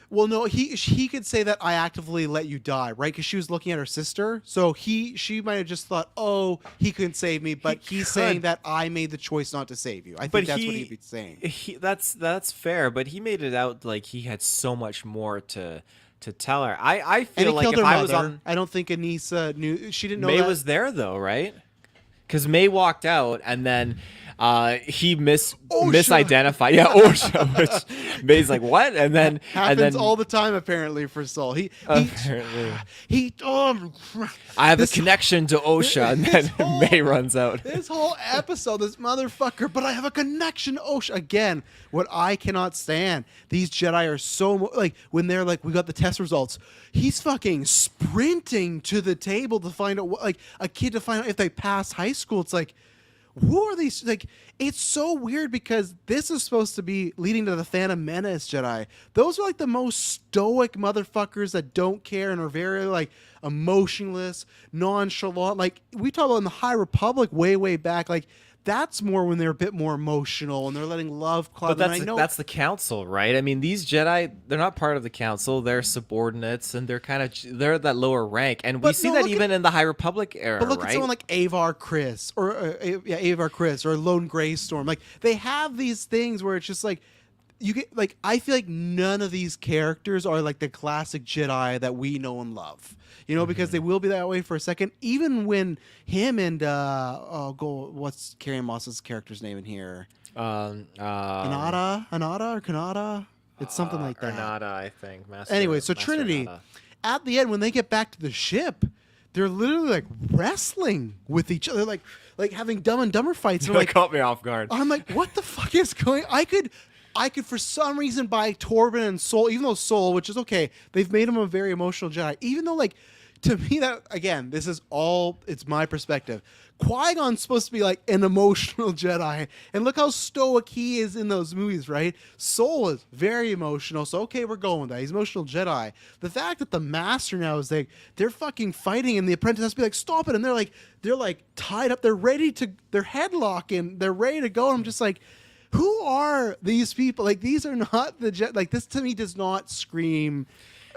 Well, no, he could say that I actively let you die, right? Because she was looking at her sister, so she might have just thought, oh, he couldn't save me, but he's saying that I made the choice not to save you. I But think that's what he'd be saying. that's fair, but he made it out like he had so much more to tell her. I And feel he like killed if her I mother. was on I don't think Anissa knew. She didn't know May that. was there though, right? Because May walked out and then he misidentified. Yeah, OSHA. Which May's like, what? And then Happens all the time apparently for Soul. apparently He I have this- a connection to OSHA, and then May runs out. This whole episode, this motherfucker, but I have a connection to OSHA. Again, what I cannot stand, these Jedi are so, like, when they're like, we got the test results, he's fucking sprinting to the table to find out, like, a kid to find out if they pass high school. It's like, who are these? Like, it's so weird because this is supposed to be leading to the Phantom Menace Jedi. Those are like the most stoic motherfuckers that don't care and are very like emotionless, nonchalant. Like we talk about in the High Republic way back. Like that's more when they're a bit more emotional and they're letting love cloud. But that's the council, right? I mean, these Jedi, they're not part of the council. They're subordinates, and they're at that lower rank. And we see that even in the High Republic era, but look right? at someone like Avar Chris or Avar Chris or Lone Grey Storm. Like they have these things where it's just like you get like I feel like none of these characters are like the classic Jedi that we know and love. You know, because they will be that way for a second. Even when him and what's Carrie Moss's character's name in here? Anada or Kanata? It's something like that. Arnada, I think. Anyway, so Master Trinity, Arnada. at the end when they get back to the ship, they're literally like wrestling with each other, like having Dumb and Dumber fights. And That like, caught me off guard. I'm like, what the fuck is going? I could for some reason buy Torben and Soul, even though Soul, which is okay, they've made him a very emotional Jedi. Even though, like, to me, that again, this is all it's my perspective. Qui-Gon's supposed to be like an emotional Jedi, and look how stoic he is in those movies, right? Soul is very emotional, so okay, we're going with that. He's emotional Jedi. The fact that the Master now is like they're fucking fighting, and the apprentice has to be like, stop it, and they're like tied up, they're headlocking, they're ready to go. And I'm just like, who are these people? Like these are not the Jedi. Like this to me does not scream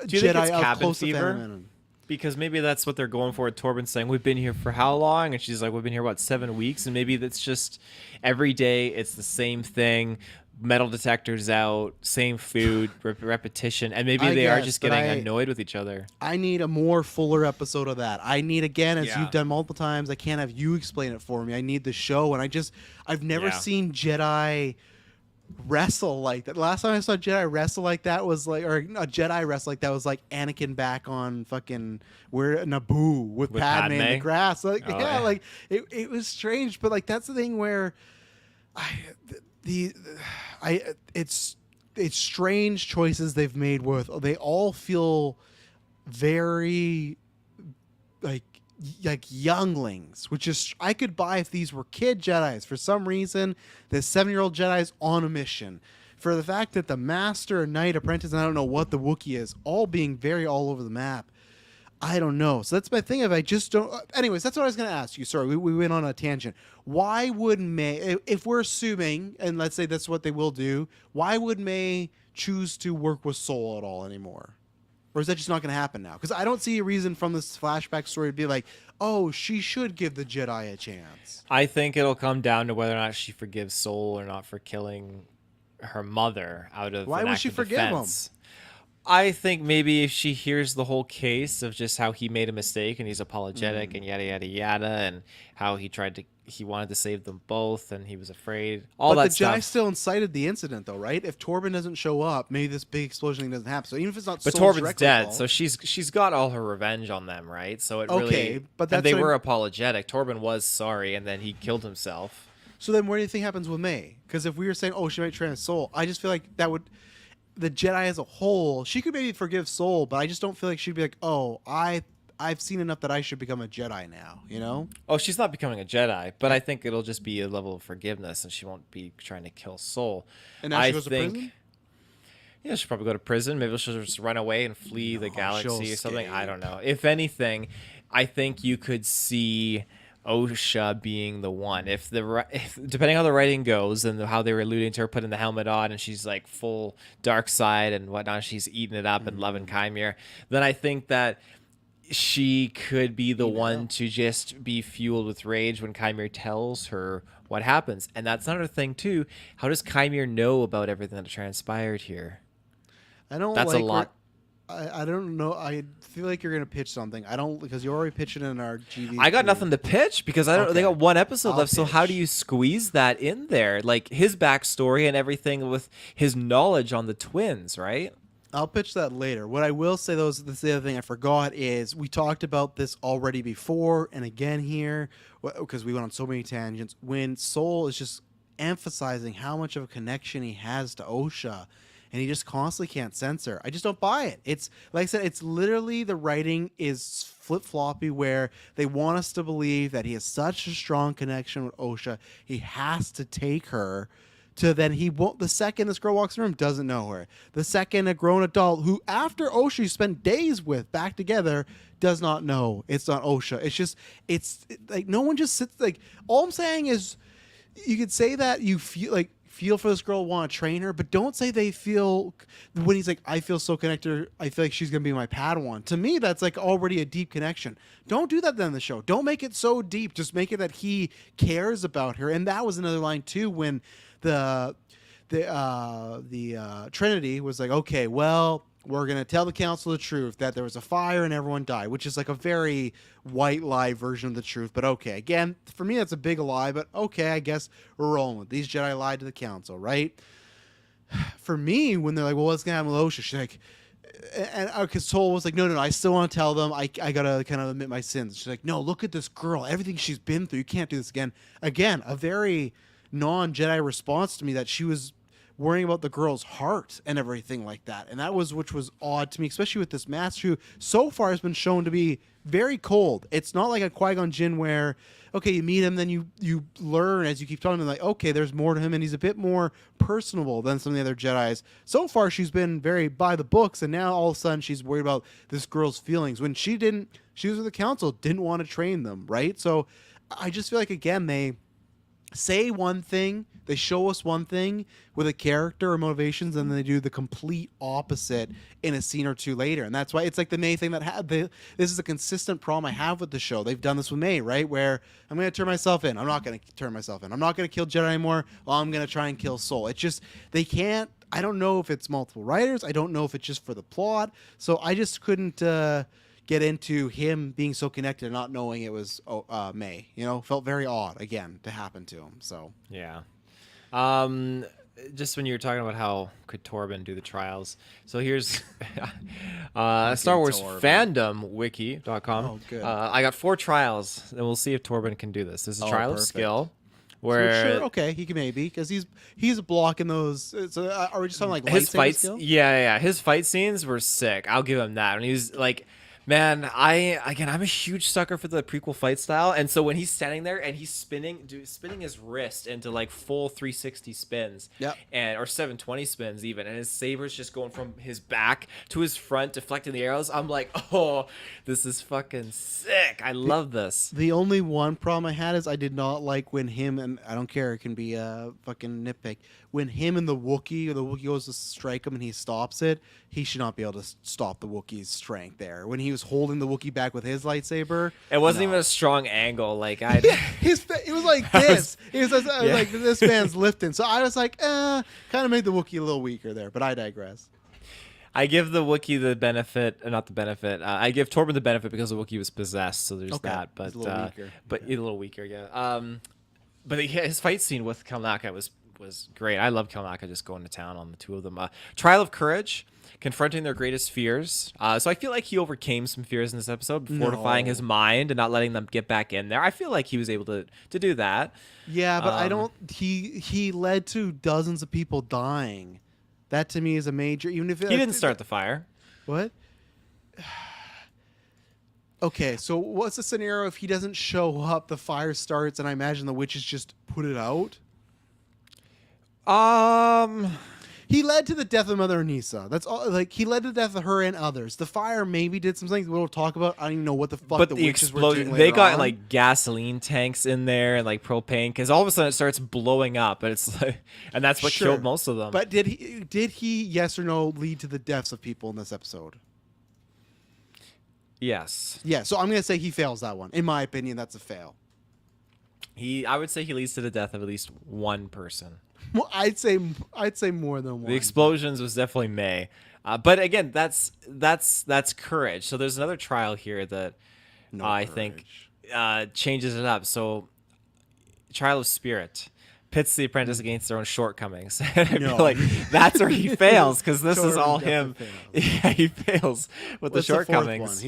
Do you Jedi think it's up cabin close to fever? Phantom. Because maybe that's what they're going for. Torben's saying, we've been here for how long? And she's like, we've been here, what, 7 weeks? And maybe that's just every day it's the same thing. Metal detectors out, same food, repetition. And maybe they are just getting annoyed with each other. I need a more fuller episode of that. I need, again, as Yeah. you've done multiple times, I can't have you explain it for me. I need the show. And I've never seen Jedi wrestle like that. Last time I saw Jedi wrestle like that was like, or a Jedi wrestle like that was like Anakin back on fucking Naboo with Padme in the grass. Like, like it was strange, but like that's the thing where it's strange choices they've made with. They all feel very like younglings, which is I could buy if these were kid Jedis. For some reason, this 7-year-old Jedi is on a mission. For the fact that the Master, Knight, Apprentice, and I don't know what the Wookiee is, all being very all over the map, I don't know. So that's my thing. If I just don't. Anyways, that's what I was going to ask you. Sorry, we went on a tangent. Why would May, if we're assuming, and let's say that's what they will do, why would May choose to work with Soul at all anymore? Or is that just not going to happen now? Because I don't see a reason from this flashback story to be like, oh, she should give the Jedi a chance. I think it'll come down to whether or not she forgives Soul or not for killing her mother out of Why an would act she of forgive him? defense. I think maybe if she hears the whole case of just how he made a mistake and he's apologetic and yada yada yada, and how he wanted to save them both and he was afraid. All but that the stuff. Jedi still incited the incident, though, right? If Torben doesn't show up, maybe this big explosion thing doesn't happen. So even if it's not, But Soul's Torben's direct dead, fault- so she's got all her revenge on them, right? So it Okay, really. but and that's they what were apologetic. Torben was sorry, and then he killed himself. So then, what do you think happens with May? Because if we were saying, oh, she might trans Soul, I just feel like that would. The Jedi as a whole, she could maybe forgive Soul, but I just don't feel like she'd be like, oh, I've seen enough that I should become a Jedi now, you know? Oh, she's not becoming a Jedi, but I think it'll just be a level of forgiveness, and she won't be trying to kill Soul. And now she goes to prison? Yeah, she'll probably go to prison. Maybe she'll just run away and flee the galaxy she'll or something. I escape. don't know. If anything, I think you could see OSHA being the one. If depending how the writing goes and how they were alluding to her putting the helmet on and she's like full dark side and whatnot, she's eating it up and loving Chimere, then I think that she could be the one to just be fueled with rage when Chimere tells her what happens. And that's another thing too. How does Chimere know about everything that transpired here? I don't That's like a lot. I don't know. I feel like you're gonna pitch something. I don't because you're already pitching in our GV. I got nothing to pitch because I don't. Okay. They got one episode I'll left. So how do pitch. you squeeze that in there? Like his backstory and everything with his knowledge on the twins, right? I'll pitch that later. What I will say, though, is this the other thing I forgot is we talked about this already before and again here because we went on so many tangents. When Soul is just emphasizing how much of a connection he has to OSHA, and he just constantly can't censor. I just don't buy it. It's like I said, it's literally the writing is flip floppy where they want us to believe that he has such a strong connection with OSHA, he has to take her. To then he won't. The second this girl walks in the room, doesn't know her. The second a grown adult who, after OSHA, you spent days with back together, does not know it's not OSHA. It's just, it's like no one just sits. Like all I'm saying is, you could say that you feel for this girl, want to train her, but don't say they feel when he's like, I feel so connected. I feel like she's gonna be my Padawan. To me, that's like already a deep connection. Don't do that then in the show. Don't make it so deep. Just make it that he cares about her. And that was another line too when the Trinity was like, okay, well, we're gonna tell the council the truth that there was a fire and everyone died, which is like a very white lie version of the truth. But okay, again, for me that's a big lie. But okay, I guess we're rolling with these Jedi lied to the council, right? For me, when they're like, well, what's gonna happen with OSHA? She's like, and because Soul was like, no, I still want to tell them. I gotta kind of admit my sins. She's like, no, look at this girl, everything she's been through. You can't do this again. Again, a very non-Jedi response to me that she was worrying about the girl's heart and everything like that. And that was, which was odd to me, especially with this master who so far has been shown to be very cold. It's not like a Qui-Gon Jinn where, okay, you meet him, then you learn as you keep talking to him, like, okay, there's more to him, and he's a bit more personable than some of the other Jedis. So far, she's been very by the books, and now all of a sudden she's worried about this girl's feelings when she was with the council, didn't want to train them, right? So I just feel like, again, they say one thing, they show us one thing with a character or motivations, and then they do the complete opposite in a scene or two later. And that's why it's like the May thing that this is a consistent problem I have with the show. They've done this with May, right? Where I'm going to turn myself in. I'm not going to turn myself in. I'm not going to kill Jedi anymore. Well, I'm going to try and kill Soul. It's just, they can't, I don't know if it's multiple writers. I don't know if it's just for the plot. So I just couldn't, get into him being so connected and not knowing it was May. Felt very odd again to happen to him. So Yeah. Just when you were talking about how could Torben do the trials, so here's Star Wars fandom wiki.com. Oh, good. I got 4 trials, and we'll see if Torben can do this. There's a trial of skill, where sure, okay, he can maybe because he's blocking those. So are we just talking like his lightsaber fights? skill? Yeah. His fight scenes were sick. I'll give him that. And he was like, man, I'm a huge sucker for the prequel fight style, and so when he's standing there and he's spinning his wrist into like full 360 spins, Yep. or 720 spins even, and his saber's just going from his back to his front, deflecting the arrows. I'm like, oh, this is fucking sick. I love this. The only one problem I had is I did not like when him and I don't care, it can be a fucking nitpick. When him and the Wookiee goes to strike him and he stops it, he should not be able to stop the Wookiee's strength there. When he was holding the Wookiee back with his lightsaber, It wasn't even a strong angle. Like I, it was like this. It was like this man's lifting. So I was like, kind of made the Wookiee a little weaker there. But I digress. I give the Wookiee the benefit, not the benefit. I give Torben the benefit because the Wookiee was possessed, so there's that. But he's a little weaker. But a little weaker, yeah. But his fight scene with Kelnaka was great. I love Kelnaka just going to town on the two of them. Trial of Courage, confronting their greatest fears. So I feel like he overcame some fears in this episode, fortifying his mind and not letting them get back in there. I feel like he was able to do that. Yeah, but I don't. He led to dozens of people dying. That to me is a major. Even if He didn't start the fire. What? Okay, so what's the scenario if he doesn't show up? The fire starts, and I imagine the witches just put it out. He led to the death of Mother Anissa. That's all. Like he led to the death of her and others. The fire maybe did some things we'll talk about. I don't even know what the fuck But the the witches were doing explosion, later they got on. like gasoline tanks in there and like propane, because all of a sudden it starts blowing up, and it's like, and that's what Sure. killed most of them. But did he yes or no lead to the deaths of people in this episode? Yes, Yeah. So I'm gonna say he fails that one. In my opinion, that's a fail. I would say he leads to the death of at least one person. Well, I'd say more than one. The explosions was definitely May, but again, that's courage. So there's another trial here that No I courage. think changes it up. So trial of spirit pits the apprentice against their own shortcomings. And I No. feel like that's where he fails, because this is Torben all him. definitely Yeah, he fails with What's the the fourth shortcomings.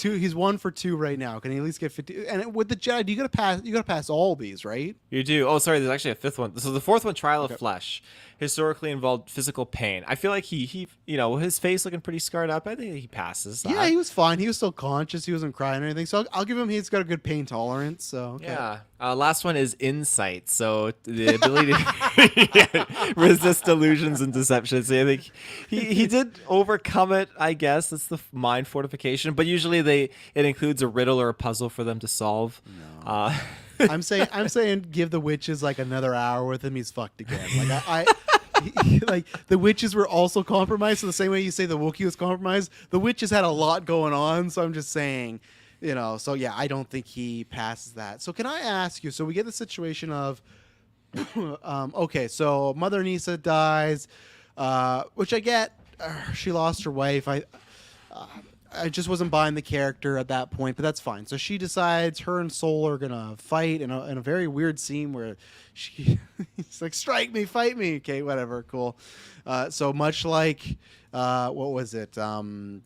one? He's 1 for 2 right now. Can he at least get 50? And with the Jedi, you gotta pass all these, right? You do. Oh, sorry. There's actually a fifth one. So the fourth one, trial Okay. of flesh, historically involved physical pain. I feel like he his face looking pretty scarred up. I think he passes. Yeah, he was fine. He was still conscious. He wasn't crying or anything. So I'll give him. He's got a good pain tolerance. So okay. Yeah. Last one is insight. So the ability to resist illusions and deceptions. So I think he did overcome it, I guess. That's the mind fortification. But usually it includes a riddle or a puzzle for them to solve. No. I'm saying give the witches like another hour with him. He's fucked again. Like like the witches were also compromised. So the same way you say the Wookiee was compromised, the witches had a lot going on. So I'm just saying, So yeah, I don't think he passes that. So can I ask you? So we get the situation of, okay, so Mother Anissa dies, which I get. She lost her wife. I just wasn't buying the character at that point, but that's fine. So she decides her and Soul are gonna fight in a very weird scene where he's like, "Strike me, fight me." Okay, whatever, cool. So much like what was it,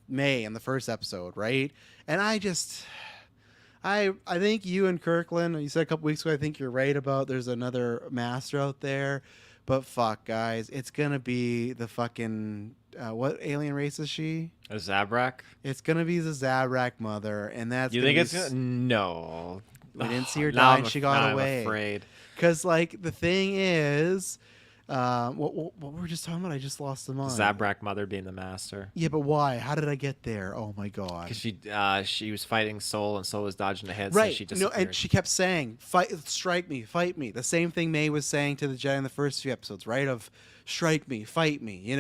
May in the first episode, right? And I think you and Kirkland, you said a couple weeks ago, I think you're right about there's another master out there, but fuck, guys, it's gonna be the fucking what alien race is she? A Zabrak? It's gonna be the Zabrak mother, and that's You gonna think be it's gonna? No. We didn't see her Now die, I'm and she af- got now I'm away. afraid. Because like the thing is, what were we just talking about? I just lost the mind. Zabrak mother being the master. Yeah, but why? How did I get there? Oh my god. Because she was fighting Soul, and Soul was dodging the head, Right. so she No, disappeared. and she kept saying, "Fight, strike me, fight me." The same thing May was saying to the Jedi in the first few episodes, right? Of strike me, fight me.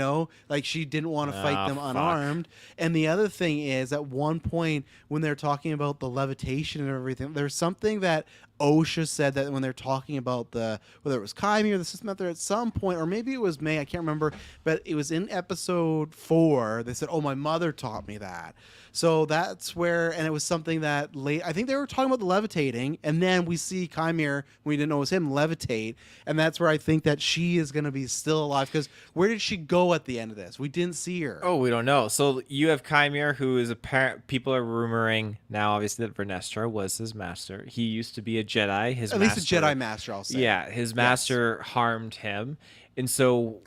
Like she didn't want to fight them fuck. unarmed. And the other thing is, at one point when they're talking about the levitation and everything, there's something that OSHA said that when they're talking about whether it was Kaimi or the system out there at some point, or maybe it was May, I can't remember, but it was in episode 4. They said, "Oh, my mother taught me that." So that's where, and it was something that I think they were talking about the levitating, and then we see Chimere, we didn't know it was him, levitate, and that's where I think that she is going to be still alive, because where did she go at the end of this? We didn't see her. Oh, we don't know. So you have Chimere, who is apparent. People are rumoring now, obviously, that Vernestra was his master. He used to be a Jedi. His At master, least a Jedi master, I'll say. Yeah, his master harmed him, and so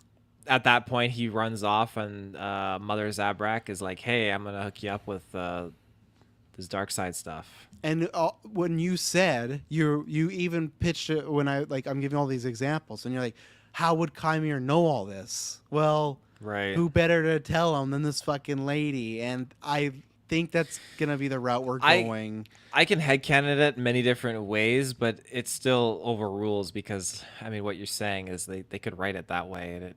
at that point he runs off, and Mother Zabrak is like, "Hey, I'm gonna hook you up with this dark side stuff." And when you said you even pitched it when I'm giving all these examples, and you're like, how would Chimere know all this? Well, Right. who better to tell him than this fucking lady? And I think that's gonna be the route we're going. I can headcanon it many different ways, but it still overrules, because I mean, what you're saying is they could write it that way, and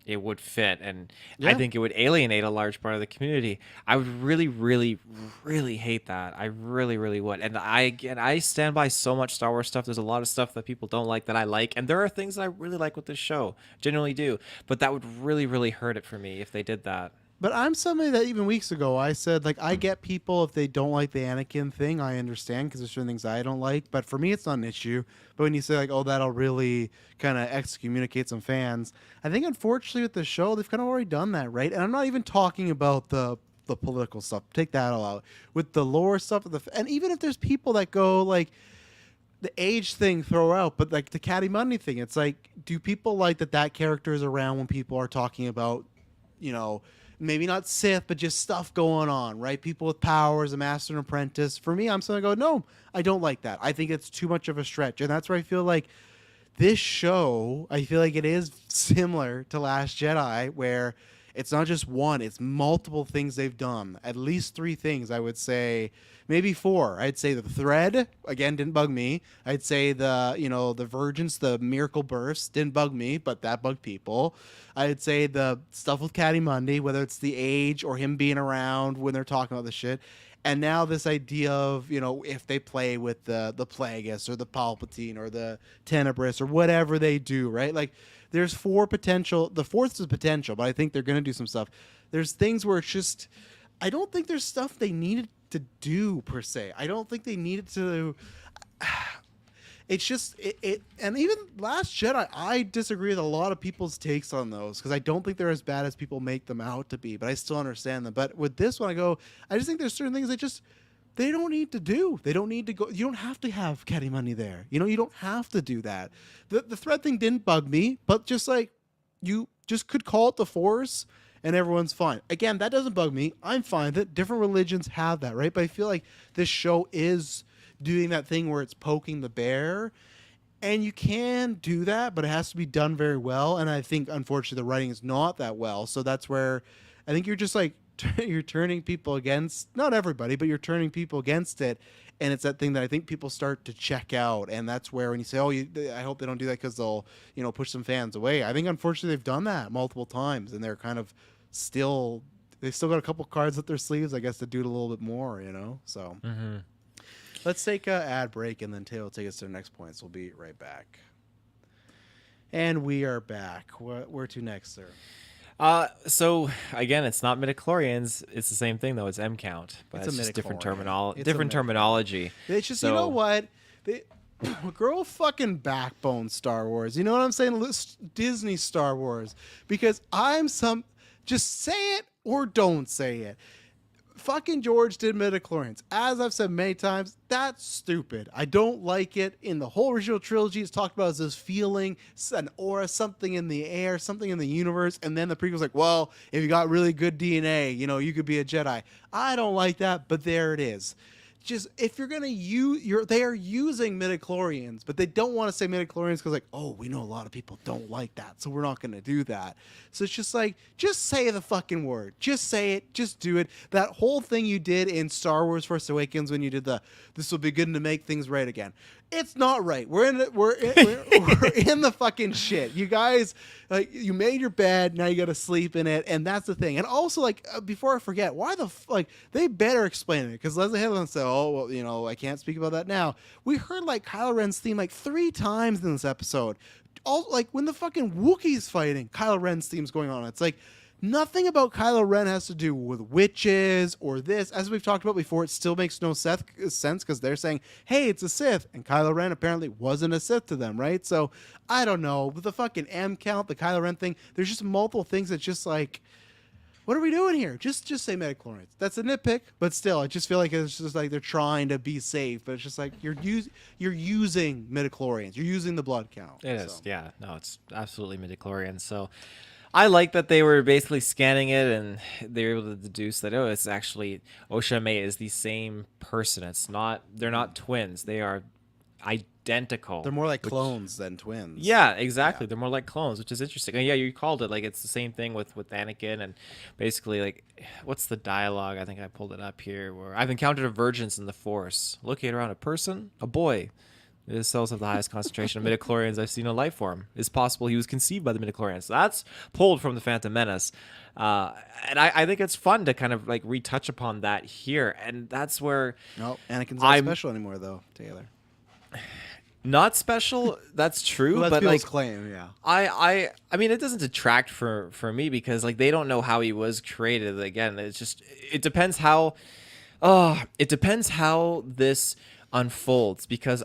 it would fit, and I Yeah. think it would alienate a large part of the community. I would really, really, really hate that. I really, really would. And I stand by so much Star Wars stuff. There's a lot of stuff that people don't like that I like, and there are things that I really like with this show, genuinely do. But that would really, really hurt it for me if they did that. But I'm somebody that even weeks ago I said, like, I get people if they don't like the Anakin thing, I understand, because there's certain things I don't like. But for me, it's not an issue. But when you say, like, oh, that'll really kind of excommunicate some fans, I think unfortunately with the show, they've kind of already done that, right? And I'm not even talking about the political stuff. Take that all out. With the lore stuff, and even if there's people that go, like, the age thing throw out, but like the Caddy Money thing, it's like, do people like that character is around when people are talking about, maybe not Sith, but just stuff going on, right? People with powers, a master and apprentice. For me, I'm something I go, no, I don't like that. I think it's too much of a stretch. And that's where I feel like this show, I feel like it is similar to Last Jedi, where it's not just one, it's multiple things they've done. At least 3 things, I would say, maybe 4. I'd say the thread, again, didn't bug me. I'd say the Virgins, the miracle bursts, didn't bug me, but that bugged people. I'd say the stuff with Caddy Mundi, whether it's the age or him being around when they're talking about the shit. And now this idea of, if they play with the Plagueis or the Palpatine or the Tenebris or whatever they do, right? Like, there's 4 potential. The 4th is potential, but I think they're going to do some stuff. There's things where it's just, I don't think there's stuff they needed to do per se. I don't think they needed to. It's just and even Last Jedi, I disagree with a lot of people's takes on those because I don't think they're as bad as people make them out to be, but I still understand them. But with this one, I just think there's certain things they don't need to do. They don't need to go. You don't have to have Caddy Money there. You don't have to do that. The thread thing didn't bug me, but just like you just could call it the Force and everyone's fine. Again, that doesn't bug me. I'm fine that different religions have that, right? But I feel like this show is doing that thing where it's poking the bear, and you can do that, but it has to be done very well. And I think, unfortunately, the writing is not that well. So that's where I think you're just like you're turning people against, not everybody, but you're turning people against it. And it's that thing that I think people start to check out. And that's where when you say, I hope they don't do that because they'll, push some fans away. I think, unfortunately, they've done that multiple times, and they're kind of they've still got a couple cards up their sleeves, I guess, to do it a little bit more, So let's take an ad break, and then Taylor will take us to the next points. We'll be right back. And we are back. Where to next, sir? So again, it's not midichlorians. It's the same thing though. It's M count, but it's just different terminology. It's just, you know what? Grow a fucking backbone, Star Wars. You know what I'm saying? Disney Star Wars. Because just say it or don't say it. Fucking George did midichlorians. As I've said many times, that's stupid. I don't like it. In the whole original trilogy, it's talked about as this feeling, an aura, something in the air, something in the universe. And then the prequel's like, well, if you got really good DNA, you could be a Jedi. I don't like that, but there it is. Just, if you're going to they are using midichlorians, but they don't want to say midichlorians because we know a lot of people don't like that, so we're not going to do that. So it's just like, just say the fucking word. Just say it. Just do it. That whole thing you did in Star Wars Force Awakens when you did this will be good to make things right again. It's not right. We're in the fucking shit. You guys, you made your bed, now you got to sleep in it, and that's the thing. And also, before I forget, why they better explain it, because Leslie Headland said, "Oh, well, I can't speak about that now." We heard Kylo Ren's theme 3 times in this episode. All when the fucking Wookiees fighting, Kylo Ren's theme's going on. It's nothing about Kylo Ren has to do with witches or this. As we've talked about before, it still makes no sense because they're saying, hey, it's a Sith. And Kylo Ren apparently wasn't a Sith to them, right? So, I don't know. With the fucking M count, the Kylo Ren thing, there's just multiple things that just what are we doing here? Just say midichlorians. That's a nitpick, but still, I just feel like it's just they're trying to be safe. But it's just you're using midichlorians. You're using the blood count. It is, yeah. No, it's absolutely midichlorians. So I like that they were basically scanning it and they were able to deduce that, it's actually Osha May is the same person. They're not twins. They are identical. They're more like clones than twins. Yeah, exactly. Yeah. They're more like clones, which is interesting. And yeah, you called it it's the same thing with Anakin, and basically what's the dialogue? I think I pulled it up here, where I've encountered a virgins in the Force. Looking around a person, a boy. The cells have the highest concentration of midichlorians I've seen in a life form. It's possible he was conceived by the midichlorians. So that's pulled from the Phantom Menace. And I think it's fun to kind of retouch upon that here. And that's where... No, Anakin's not special anymore, though, Taylor. Not special, that's true. Well, that's but people's claim, yeah. I mean, it doesn't detract for me because they don't know how he was created. Again, it's just... It depends how this unfolds, because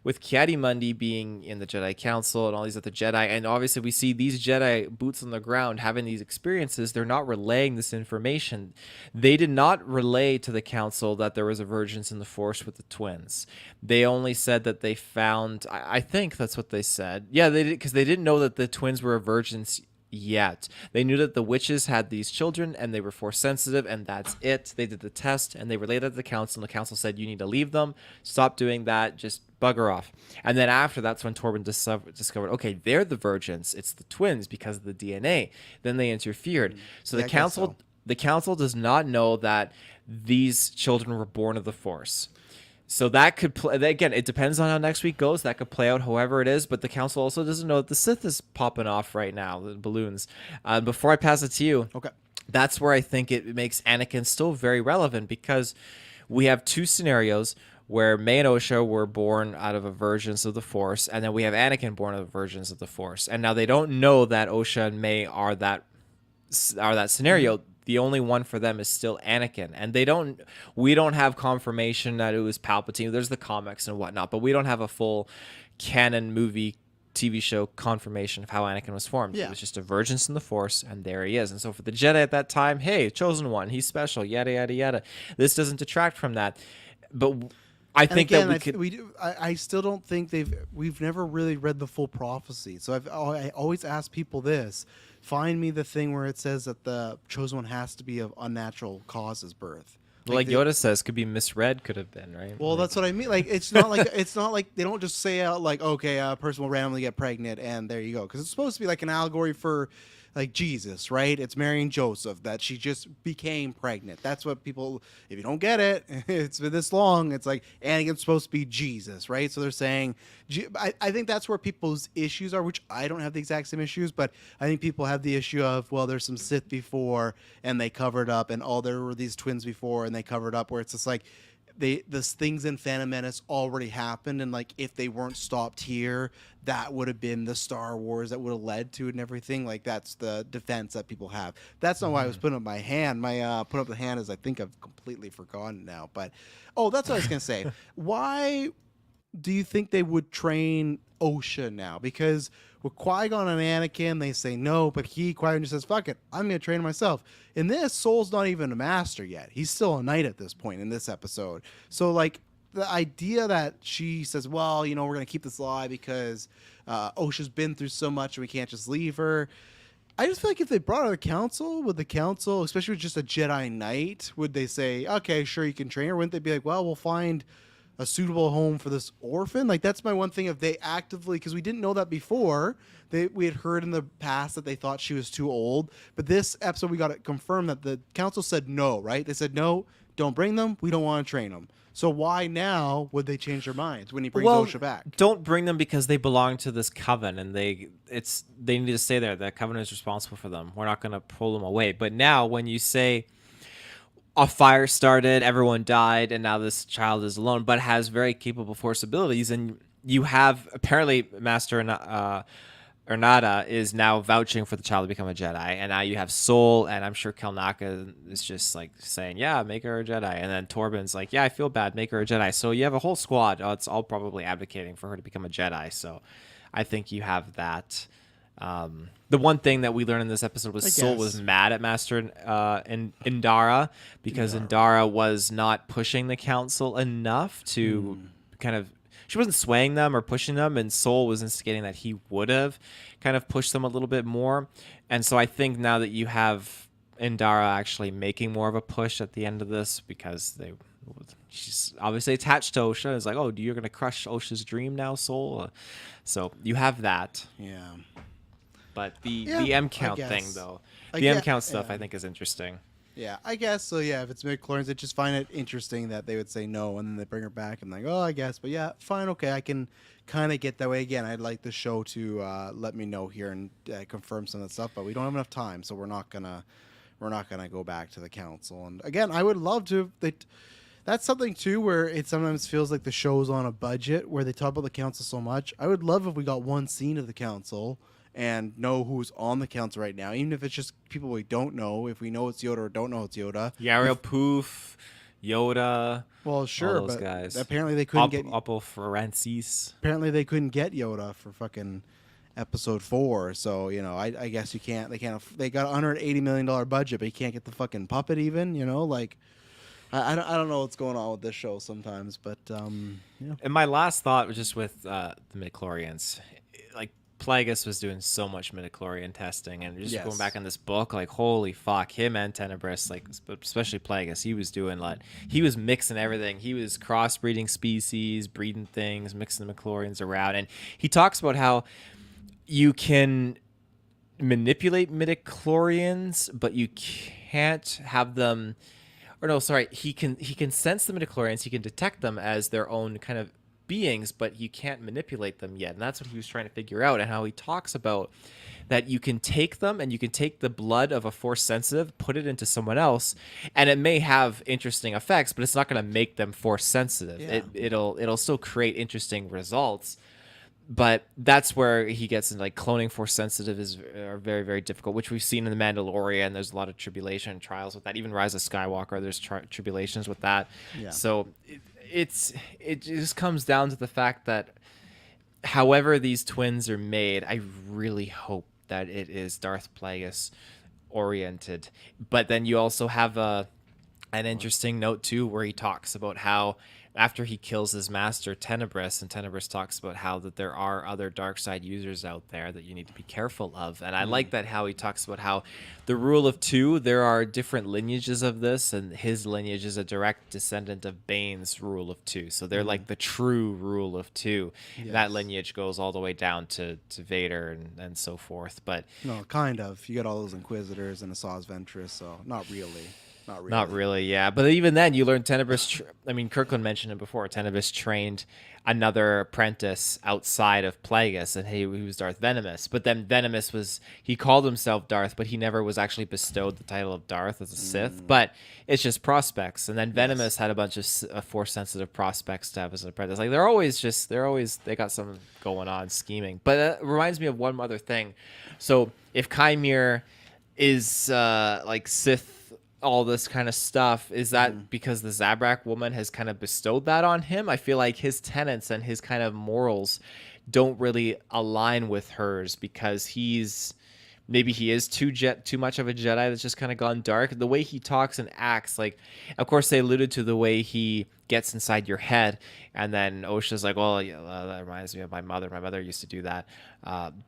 with Ki-Adi-Mundi being in the Jedi Council and all these other Jedi, and obviously we see these Jedi boots on the ground having these experiences, they're not relaying this information. They did not relay to the Council that there was a divergence in the Force with the twins. They only said that they found, I think that's what they said. Yeah, they did, because they didn't know that the twins were a virgins yet. They knew that the witches had these children and they were force sensitive, and that's it. They did the test and they relayed that to the council, and the council said, you need to leave them, stop doing that, just bugger off. And then after, that's when Torben discovered, okay, they're the virgins, it's the twins because of the DNA. Then they interfered. So Yeah, the I guess council so. the council does not know that these children were born of the force. So that could play again. It depends on how next week goes. That could play out however it is. But the council also doesn't know that the Sith is popping off right now. The balloons. Before I pass it to you, Okay. that's where I think it makes Anakin still very relevant, because we have two scenarios where May and Osha were born out of a versions of the Force, and then we have Anakin born out of versions of the Force. And now they don't know that Osha and May are that scenario. The only one for them is still Anakin, and we don't have confirmation that it was Palpatine. There's the comics and whatnot, but we don't have a full canon movie TV show confirmation of how Anakin was formed. Yeah. It was just a virgin in the Force, and there he is. And so for the Jedi at that time, hey, chosen one, he's special, yada yada yada. This doesn't detract from that, but I And think again, that we could. I still don't think we've never really read the full prophecy. So I always ask people this: find me the thing where it says that the chosen one has to be of unnatural causes birth. Like Yoda says, could be misread, could have been, right? Well, that's what I mean. Like, it's not like they don't just say out like, okay, a person will randomly get pregnant and there you go, because it's supposed to be like an allegory for like Jesus, right? It's Mary and Joseph, that she just became pregnant. That's what people, if you don't get it, it's been this long. It's like Anakin's supposed to be Jesus, right? So they're saying, I think that's where people's issues are, which I don't have the exact same issues, but I think people have the issue of, well, there's some Sith before and they covered up, and there were these twins before and they covered up, where it's just like, this things in Phantom Menace already happened, and like if they weren't stopped here, that would have been the Star Wars that would have led to it and everything. Like, that's the defense that people have. That's not why I was putting up my hand. My put up the hand is, I think I've completely forgotten now. But that's what I was gonna say. Why do you think they would train Osha now? Because with Qui-Gon and Anakin, they say no, but Qui-Gon just says, fuck it, I'm going to train myself. In this, Soul's not even a master yet. He's still a knight at this point in this episode. So, like, the idea that she says, well, we're going to keep this lie because Osha's been through so much and we can't just leave her. I just feel like if they brought her to council, would the council, especially with just a Jedi Knight, would they say, okay, sure, you can train her? Wouldn't they be like, well, we'll find a suitable home for this orphan? Like, that's my one thing. If they actively, because we didn't know that before, we had heard in the past that they thought she was too old, but this episode we got it confirmed that the council said no, right? They said no, don't bring them, we don't want to train them. So why now would they change their minds when he brings Osha back? Don't bring them because they belong to this coven, and they need to stay there. That coven is responsible for them. We're not going to pull them away. But now when you say a fire started, everyone died, and now this child is alone, but has very capable Force abilities, and you have apparently Master Ernada is now vouching for the child to become a Jedi, and now you have Soul, and I'm sure Kelnaka is just like saying, yeah, make her a Jedi, and then Torben's like, yeah, I feel bad, make her a Jedi. So you have a whole squad. It's all probably advocating for her to become a Jedi. So I think you have that. The one thing that we learned in this episode was Soul was mad at Master Indara because Indara was not pushing the council enough to kind of, she wasn't swaying them or pushing them, and Soul was instigating that he would have kind of pushed them a little bit more. And so I think now that you have Indara actually making more of a push at the end of this, because she's obviously attached to Osha, it's like, oh, you're going to crush Osha's dream now, Soul? So you have that. Yeah. But the M count thing, though, the M count stuff, I think is interesting. Yeah, I guess so. Yeah, if it's midichlorians, I just find it interesting that they would say no and then they bring her back. I'm like, oh, I guess, but yeah, fine, okay, I can kind of get that way. Again, I'd like the show to let me know here and confirm some of that stuff, but we don't have enough time, so we're not gonna go back to the council. And again, I would love to. That's something too where it sometimes feels like the show's on a budget where they talk about the council so much. I would love if we got one scene of the council and know who's on the council right now, even if it's just people we don't know. If we know it's Yoda or don't know it's Yoda. Yariel Poof, Yoda. Well, sure, all those but guys. Apparently they couldn't get Oppo Francis. Apparently they couldn't get Yoda for fucking episode 4. So I guess you can't. They got a $180 million budget, but you can't get the fucking puppet even. Like. I don't know what's going on with this show sometimes, but yeah. And my last thought was just with the midichlorians, like Plagueis was doing so much midichlorian testing, and just going Yes. back on this book, like holy fuck, him and Tenebris, like especially Plagueis, he was doing he was mixing everything. He was crossbreeding species, breeding things, mixing the midichlorians around, and he talks about how you can manipulate midichlorians, but you can't have them. Or no, sorry, he can sense the midichlorians, he can detect them as their own kind of beings, but you can't manipulate them yet. And that's what he was trying to figure out, and how he talks about that you can take them and you can take the blood of a force sensitive, put it into someone else, and it may have interesting effects, but it's not going to make them force sensitive. Yeah. It'll still create interesting results. But that's where he gets into like cloning force sensitive are very, very difficult, which we've seen in the Mandalorian. There's a lot of tribulation and trials with that. Even Rise of Skywalker, there's tribulations with that. Yeah. So it just comes down to the fact that however these twins are made, I really hope that it is Darth Plagueis oriented. But then you also have an interesting note too, where he talks about how after he kills his master Tenebris, and Tenebris talks about how that there are other dark side users out there that you need to be careful of. And I like that how he talks about how the rule of two, there are different lineages of this, and his lineage is a direct descendant of Bane's rule of two. So they're like the true rule of two. Yes. That lineage goes all the way down to Vader and so forth. But No, kind of. You got all those Inquisitors and Asajj Ventress, so not really. Not really. Not really, yeah. But even then, you learn Tenebris. Kirkland mentioned it before. Tenebris trained another apprentice outside of Plagueis, and he was Darth Venomous. But then Venomous he called himself Darth, but he never was actually bestowed the title of Darth as a Sith. But it's just prospects. And then Venomous had a bunch of force-sensitive prospects to have as an apprentice. Like they got something going on, scheming. But that reminds me of one other thing. So if Chimere is like Sith, all this kind of stuff, is that because the Zabrak woman has kind of bestowed that on him? I feel like his tenets and his kind of morals don't really align with hers, because maybe he is too much of a Jedi that's just kind of gone dark. The way he talks and acts, like, of course they alluded to the way he gets inside your head, and then Osha's like, well, yeah, that reminds me of my mother. My mother used to do that.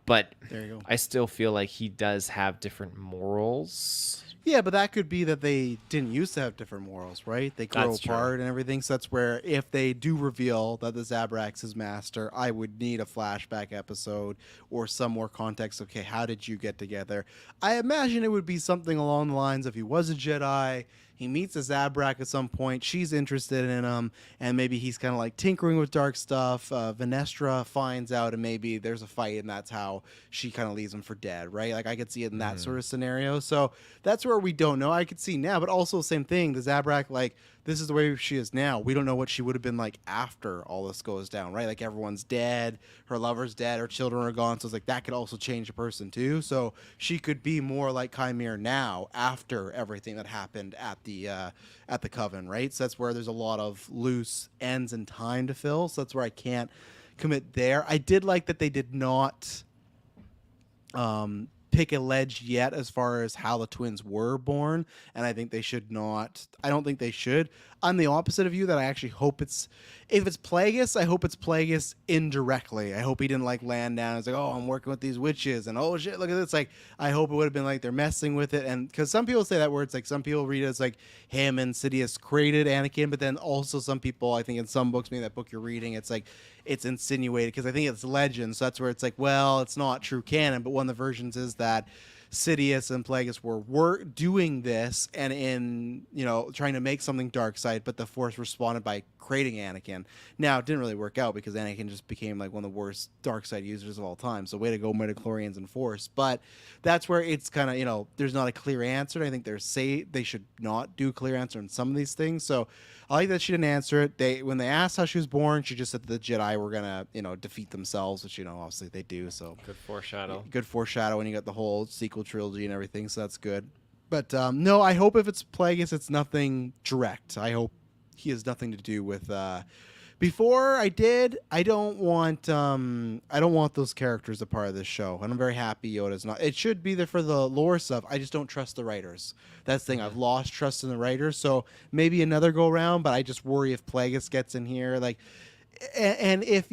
But There you go. I still feel like he does have different morals. Yeah, but that could be that they didn't used to have different morals, right? They grow That's true. apart and everything. So that's where, if they do reveal that the Zabrak's his master, I would need a flashback episode or some more context. Okay, how did you get together? I imagine it would be something along the lines of he was a Jedi, he meets a Zabrak at some point, she's interested in him, and maybe he's kind of like tinkering with dark stuff. Venestra finds out, and maybe there's a fight, and that's how she kind of leaves him for dead, right? Like, I could see it in that sort of scenario. So that's where we don't know. I could see now, but also same thing. The Zabrak, like, this is the way she is now. We don't know what she would have been like after all this goes down, right? Like, everyone's dead, her lover's dead, her children are gone. So it's like that could also change a person too. So she could be more like Chimere now after everything that happened at the Coven, right? So that's where there's a lot of loose ends in time to fill. So that's where I can't commit there. I did like that they did not pick a ledge yet as far as how the twins were born, and I think they should not. I don't think they should. I'm the opposite of you, that I actually hope if it's Plagueis, I hope it's Plagueis indirectly. I hope he didn't like land down and it's like, oh, I'm working with these witches, and oh shit, look at this. Like, I hope it would have been like they're messing with it, and because some people say that where it's like some people read it as like him and Sidious created Anakin, but then also some people, I think in some books, maybe that book you're reading, it's like it's insinuated, because I think it's legend, so that's where it's like, well, it's not true canon, but one of the versions is that Sidious and Plagueis were doing this and in, trying to make something dark side, but the Force responded by creating Anakin. Now, it didn't really work out because Anakin just became like one of the worst dark side users of all time. So way to go, midichlorians and Force. But that's where it's kind of, there's not a clear answer. I think they should not do a clear answer on some of these things. So I like that she didn't answer it. When they asked how she was born, she just said that the Jedi were gonna, defeat themselves, which obviously they do. So Good foreshadow. good foreshadowing. You got the whole sequel trilogy and everything, so that's good. But no, I hope if it's Plagueis, it's nothing direct. I hope he has nothing to do with. Before I don't want those characters a part of this show, and I'm very happy Yoda's not. It should be there for the lore stuff. I just don't trust the writers. That's the thing. I've lost trust in the writers. So maybe another go round, but I just worry if Plagueis gets in here, like, and if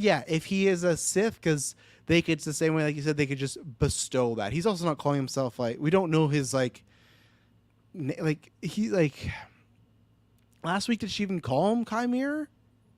he is a Sith, because they could, it's the same way, like you said, they could just bestow that. He's also not calling himself, like, we don't know his, like, he, like, last week, did she even call him Chimera?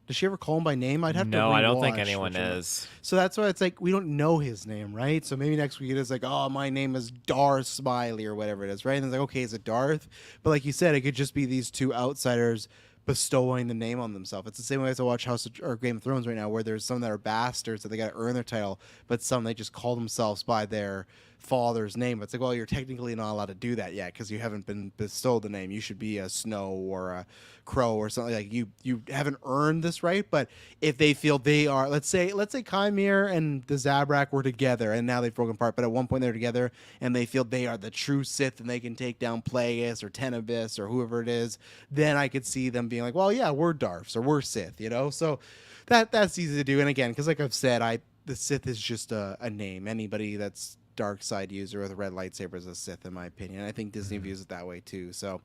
Does she ever call him by name? I'd have to No, I don't think rewatch, anyone which one. is. So that's why it's like we don't know his name, right? So maybe next week it is like, oh, my name is Darth Smiley or whatever it is, right? And it's like, okay, is it Darth? But like you said, it could just be these two outsiders bestowing the name on themselves. It's the same way as I watch House of, or Game of Thrones right now, where there's some that are bastards that they got to earn their title, but some they just call themselves by their father's name. It's like, well, you're technically not allowed to do that yet because you haven't been bestowed the name. You should be a Snow or a Crow or something. Like you haven't earned this right. But if they feel they are, let's say Chimera and the Zabrak were together and now they've broken apart, but at one point they're together and they feel they are the true Sith and they can take down Plagueis or Tenebris or whoever it is, then I could see them being like, well, yeah, we're Darths or we're Sith, you know. So that's easy to do. And again, because like I've said, the Sith is just a name. Anybody that's dark side user with a red lightsaber is a Sith, in my opinion. I think Disney views it that way too. So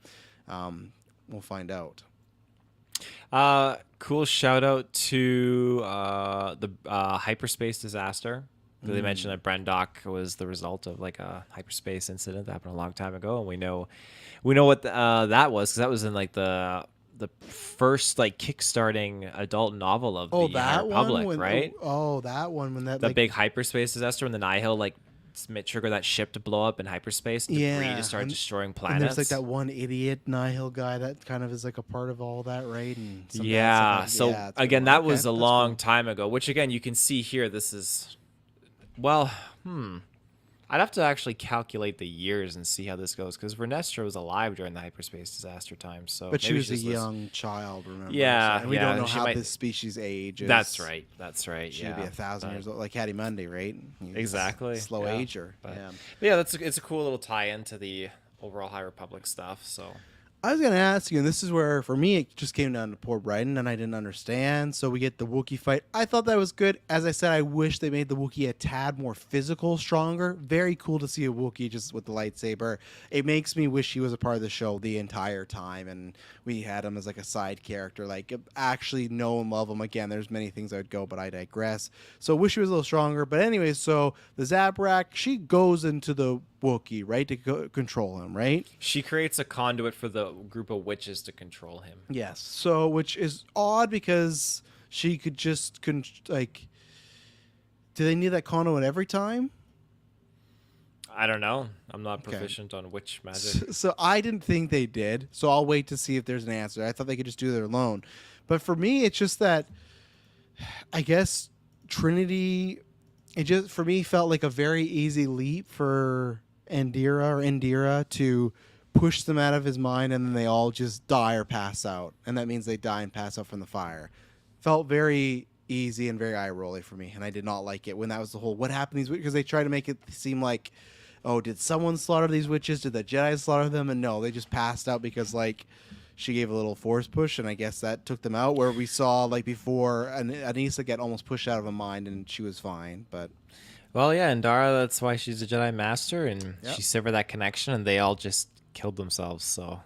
we'll find out. Cool shout out to the hyperspace disaster. They mentioned that Brendock was the result of like a hyperspace incident that happened a long time ago, and we know what that was, because that was in like the first like kickstarting adult novel of the High Republic, right? Oh, that one when that the like, big hyperspace disaster when the Nihil like trigger that ship to blow up in hyperspace, and debris to start destroying planets. And there's like that one idiot Nihil guy that kind of is like a part of all that, right? And so again, that was a long time ago, which again you can see here. This is, well, I'd have to actually calculate the years and see how this goes, because Vernestra was alive during the hyperspace disaster time. So, but she was a young child, remember? Yeah, and we don't know how this species ages. That's right. She'd be 1,000 years old, like Hattie Mundy, right? Exactly. Slow ager. But yeah, it's a cool little tie-in to the overall High Republic stuff. So I was going to ask you, and this is where, for me, it just came down to poor Bryden, and I didn't understand. So we get the Wookiee fight. I thought that was good. As I said, I wish they made the Wookiee a tad more physical, stronger. Very cool to see a Wookiee just with the lightsaber. It makes me wish he was a part of the show the entire time, and we had him as like a side character. Like, actually know and love him. Again, there's many things I would go, but I digress. So I wish he was a little stronger. But anyways, so the Zabrak, she goes into the Wookiee, right, to control him, right? She creates a conduit for the group of witches to control him. Yes. So, which is odd because she could just like, do they need that conduit every time? I don't know. I'm not proficient on witch magic. So I didn't think they did. So I'll wait to see if there's an answer. I thought they could just do it alone. But for me, it's just that, I guess Trinity, it just for me felt like a very easy leap for Indira to push them out of his mind, and then they all just die or pass out, and that means they die and pass out from the fire. Felt very easy and very eye-rolly for me, and I did not like it when that was the whole what happened to these witches, because they try to make it seem like, oh, did someone slaughter these witches? Did the Jedi slaughter them? And no, they just passed out because like she gave a little force push, and I guess that took them out, where we saw like before Anissa get almost pushed out of a mind and she was fine. But well, yeah, and Dara, that's why she's a Jedi Master, and she severed that connection, and they all just killed themselves. So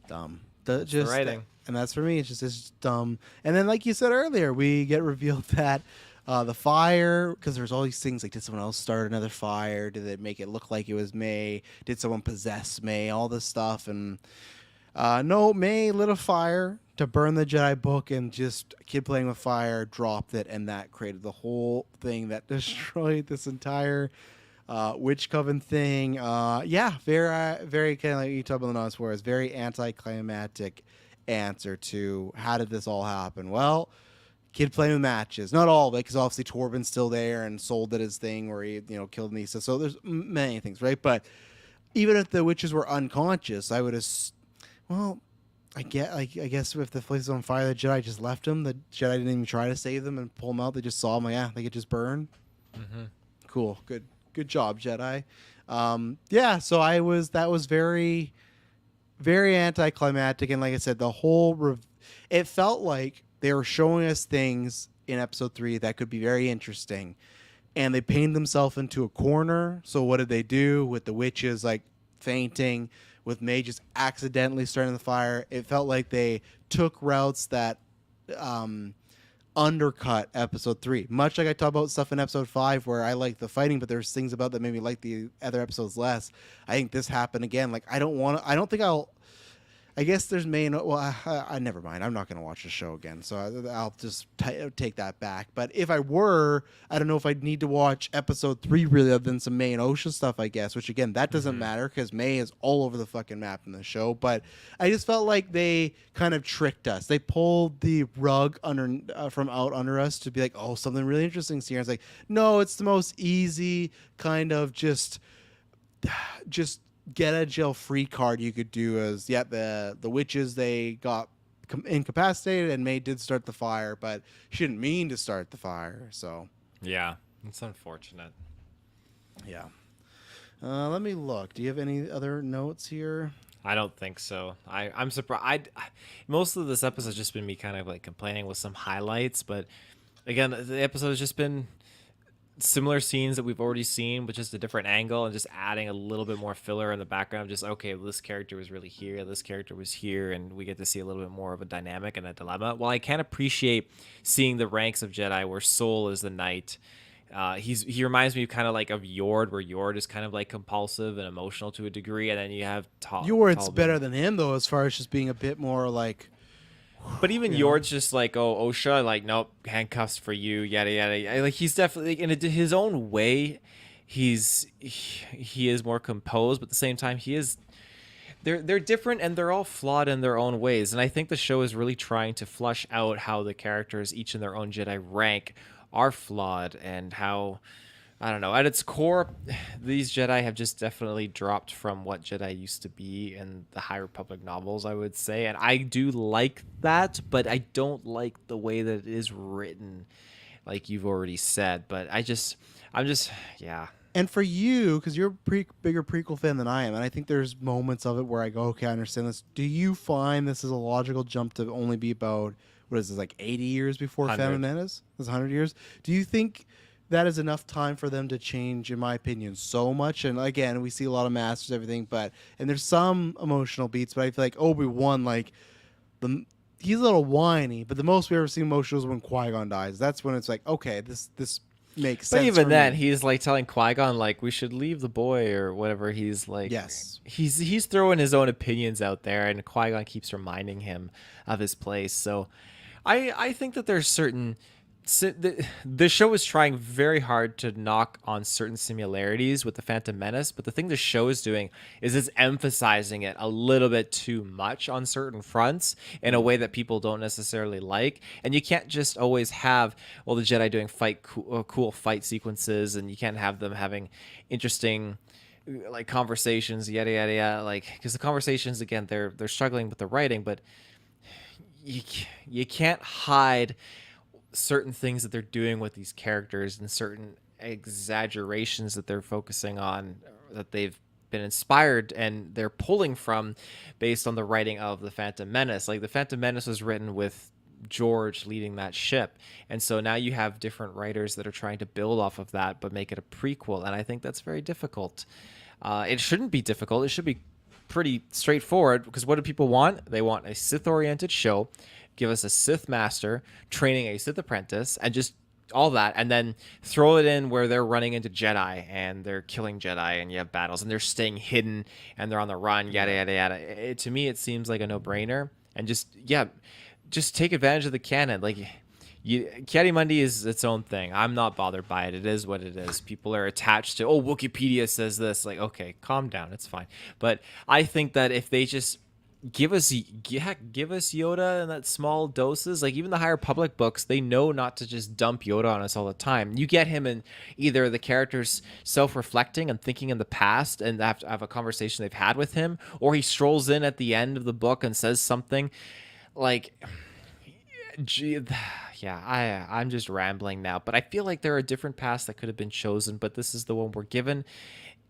dumb. The writing. And that's for me. It's just dumb. And then, like you said earlier, we get revealed that the fire, because there's all these things like, did someone else start another fire? Did it make it look like it was May? Did someone possess May? All this stuff. And no, May lit a fire to burn the Jedi book, and just a kid playing with fire dropped it, and that created the whole thing that destroyed this entire witch coven thing. Very kind of like you talk about the non-spoilers, very anticlimactic answer to how did this all happen. Well, kid playing with matches, not all of it, because obviously Torben's still there and Sol did his thing where he killed Nisa. So there's many things, right? But even if the witches were unconscious, I would have. Well, I guess if the place was on fire, the Jedi just left them. The Jedi didn't even try to save them and pull them out. They just saw them. Like, yeah, they could just burn. Mm-hmm. Cool, good job, Jedi. So that was very, very anticlimactic, and like I said, the whole it felt like they were showing us things in episode 3 that could be very interesting, and they painted themselves into a corner. So what did they do with the witches like fainting, with May just accidentally starting the fire? It felt like they took routes that undercut episode 3. Much like I talked about stuff in episode 5 where I like the fighting, but there's things about that made me like the other episodes less. I think this happened again. Like I don't think I'll. I guess there's main. Well, I never mind. I'm not going to watch the show again, so I'll just take that back. But if I were, I don't know if I'd need to watch episode 3 really, other than some May and Ocean stuff, I guess. Which again, that doesn't matter because May is all over the fucking map in the show. But I just felt like they kind of tricked us. They pulled the rug under from out under us to be like, oh, something really interesting here. It's like, no, it's the most easy kind of just get a jail free card you could do. As the witches, they got incapacitated and May did start the fire, but she didn't mean to start the fire. So Yeah, it's unfortunate. yeah. Let me look. Do you have any other notes here? I don't think so. I'm surprised. Most of this episode has just been me kind of like complaining with some highlights, but again, the episode has just been similar scenes that we've already seen, but just a different angle and just adding a little bit more filler in the background of just, okay, well, this character was really here, this character was here, and we get to see a little bit more of a dynamic and a dilemma. While I can appreciate seeing the ranks of Jedi where Sol is the knight, he reminds me kind of like of Yord, where Yord is kind of like compulsive and emotional to a degree, and then you have Yord's better than him though, as far as just being a bit more like. But even Yord's just like, oh, OSHA, like, nope, handcuffs for you, yada yada. Like he's definitely in his own way. He is more composed, but at the same time, they're different and they're all flawed in their own ways. And I think the show is really trying to flush out how the characters, each in their own Jedi rank, are flawed and how. I don't know. At its core, these Jedi have just definitely dropped from what Jedi used to be in the High Republic novels, I would say. And I do like that, but I don't like the way that it is written, like you've already said. But yeah. And for you, because you're a bigger prequel fan than I am, and I think there's moments of it where I go, okay, I understand this. Do you find this is a logical jump to only be about, what is this, like 80 years before 100. Phantom Menace? This 100 years? Do you think that is enough time for them to change, in my opinion, so much? And again, we see a lot of masters, everything, and there's some emotional beats, but I feel like Obi-Wan, like, he's a little whiny, but the most we ever see emotional is when Qui-Gon dies. That's when it's like, okay, this makes sense. But even for then, me. he's like telling Qui-Gon, like, we should leave the boy or whatever. He's like, yes, he's throwing his own opinions out there, and Qui-Gon keeps reminding him of his place. So I think that there's certain. The show is trying very hard to knock on certain similarities with the Phantom Menace, but the thing the show is doing is it's emphasizing it a little bit too much on certain fronts in a way that people don't necessarily like. And you can't just always have, well, the Jedi doing cool fight sequences, and you can't have them having interesting like conversations, yada yada yada. Like, because the conversations, again, they're struggling with the writing, but you can't hide certain things that they're doing with these characters and certain exaggerations that they're focusing on, that they've been inspired and they're pulling from based on the writing of the Phantom Menace. Like the Phantom Menace was written with George leading that ship, and so now you have different writers that are trying to build off of that but make it a prequel, and I think that's very difficult. It shouldn't be difficult. It should be pretty straightforward, because what do people want? They want a Sith oriented show. Give us a Sith master training a Sith apprentice and just all that, and then throw it in where they're running into Jedi and they're killing Jedi and you have battles and they're staying hidden and they're on the run, yada yada yada. To me, it seems like a no-brainer, and just take advantage of the canon. Like, Kiadi-Mundi is its own thing. I'm not bothered by it. It is what it is. People are attached to, oh, Wikipedia says this. Like, okay, calm down. It's fine. But I think that if they just give us Yoda in that small doses, like even the High Republic books, they know not to just dump Yoda on us all the time. You get him in either the characters self-reflecting and thinking in the past and have a conversation they've had with him, or he strolls in at the end of the book and says something like, I'm just rambling now, but I feel like there are different paths that could have been chosen, but this is the one we're given.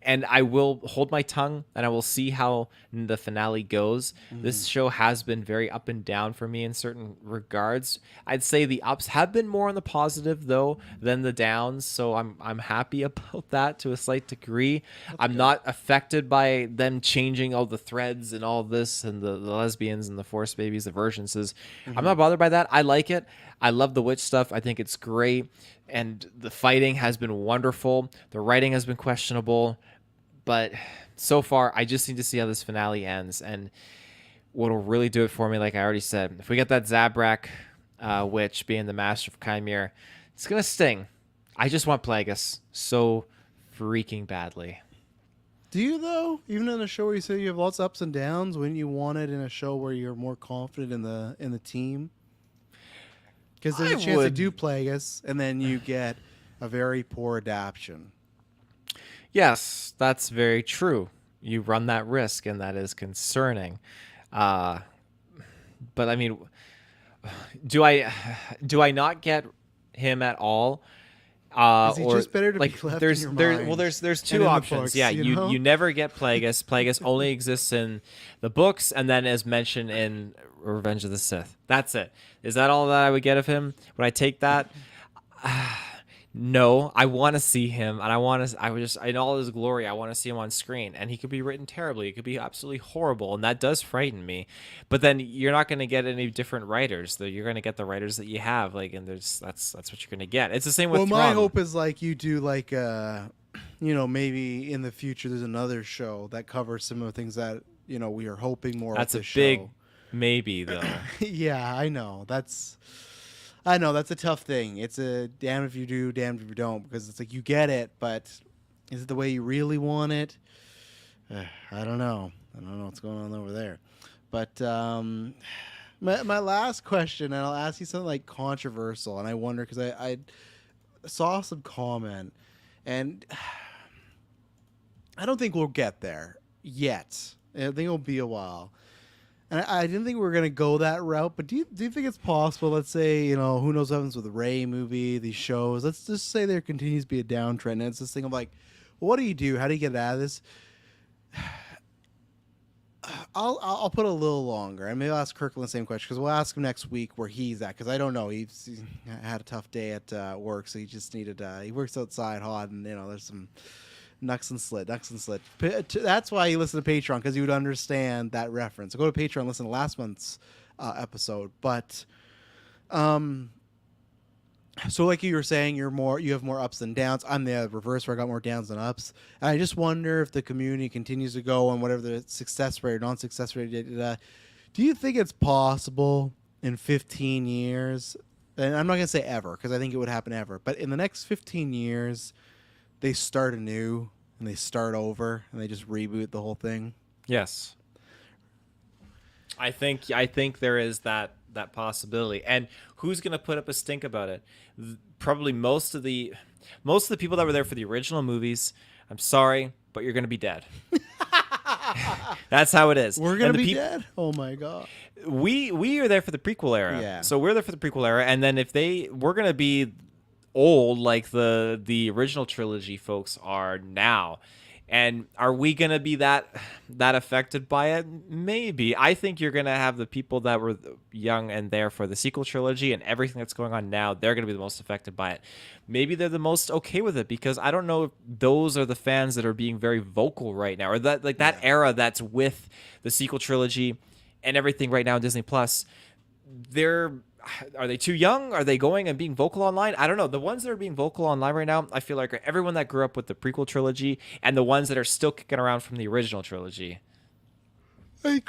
And I will hold my tongue and I will see how the finale goes. This show has been very up and down for me in certain regards. I'd say the ups have been more on the positive, though, than the downs. So I'm happy about that to a slight degree. I'm not affected by them changing all the threads and all this and the lesbians and the Force babies, the virgins. I'm not bothered by that. I like it. I love the witch stuff. I think it's great. And the fighting has been wonderful. The writing has been questionable. But so far, I just need to see how this finale ends. And what'll really do it for me, like I already said, if we get that Zabrak witch being the master of Chimera, it's going to sting. I just want Plagueis so freaking badly. Do you though? Even in a show where you say you have lots of ups and downs, wouldn't you want it in a show where you're more confident in the team? Because there's a chance to do Plagueis, and then you get a very poor adaptation. Yes, that's very true. You run that risk, and that is concerning. But I mean, do I not get him at all? Is he just better to be left in your mind? Well, there's two options. Books, yeah, you know? you never get Plagueis. Plagueis only exists in the books, and then as mentioned in Revenge of the Sith. That's it. Is that all that I would get of him? Would I take that? No, I want to see him, and I would just, in all his glory, I want to see him on screen. And he could be written terribly. It could be absolutely horrible, and that does frighten me. But then you're not going to get any different writers. You're going to get the writers that you have, like, and that's what you're going to get. It's the same with. Well, my hope is like you do like maybe in the future there's another show that covers some of the things that we are hoping more. That's of a show. Big maybe though. Yeah, I know that's a tough thing. It's a damn if you do, damned if you don't, because it's like you get it, but is it the way you really want it? I don't know. I don't know what's going on over there. But my last question, and I'll ask you something like controversial, and I wonder because I saw some comment, and I don't think we'll get there yet. I think it'll be a while. And I didn't think we were going to go that route, but do you think it's possible, let's say, who knows what happens with the Rey movie, these shows, let's just say there continues to be a downtrend, and it's this thing of like, well, what do you do? How do you get out of this? I'll put it a little longer, and maybe I'll ask Kirkland the same question, because we'll ask him next week where he's at, because I don't know. He had a tough day at work, so he just needed, he works outside hot, and, there's some... Nux and Slit. That's why you listen to Patreon, because you would understand that reference. So go to Patreon and listen to last month's episode. But, so like you were saying, you have more ups than downs. I'm the reverse, where I got more downs than ups. And I just wonder if the community continues to go on whatever the success rate or non-success rate. Do you think it's possible in 15 years? And I'm not going to say ever, because I think it would happen ever. But in the next 15 years... they start anew and they start over and they just reboot the whole thing. Yes, I think there is that possibility. And who's going to put up a stink about it? Probably most of the people that were there for the original movies. I'm sorry, but you're going to be dead. That's how it is. We're going to be dead? Oh my god. We are there for the prequel era. Yeah. So we're there for the prequel era, and then we're going to be old like the original trilogy folks are now. And are we going to be that affected by it? Maybe. I think you're going to have the people that were young and there for the sequel trilogy and everything that's going on now. They're going to be the most affected by it. Maybe they're the most okay with it, because I don't know if those are the fans that are being very vocal right now, or that era that's with the sequel trilogy and everything right now in Disney Plus. Are they too young? Are they going and being vocal online? I don't know. The ones that are being vocal online right now, I feel like are everyone that grew up with the prequel trilogy and the ones that are still kicking around from the original trilogy. I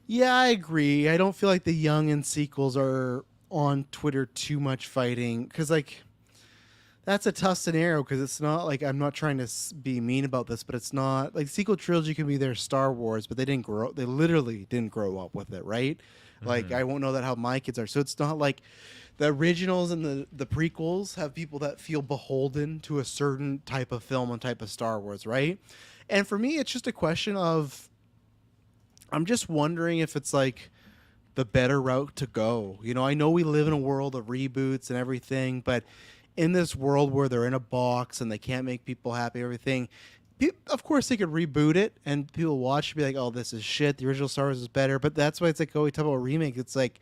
agree. I don't feel like the young and sequels are on Twitter too much fighting, because like that's a tough scenario, because it's not like, I'm not trying to be mean about this, but it's not like sequel trilogy can be their Star Wars, but they literally didn't grow up with it, right? Like, I won't know that how my kids are. So it's not like the originals and the prequels have people that feel beholden to a certain type of film and type of Star Wars, right? And for me, it's just a question of, I'm just wondering if it's like the better route to go. I know we live in a world of reboots and everything, but in this world where they're in a box and they can't make people happy, everything, of course they could reboot it and people watch and be like, oh, this is shit, the original Star Wars is better. But that's why it's like, oh, we talk about remake, it's like,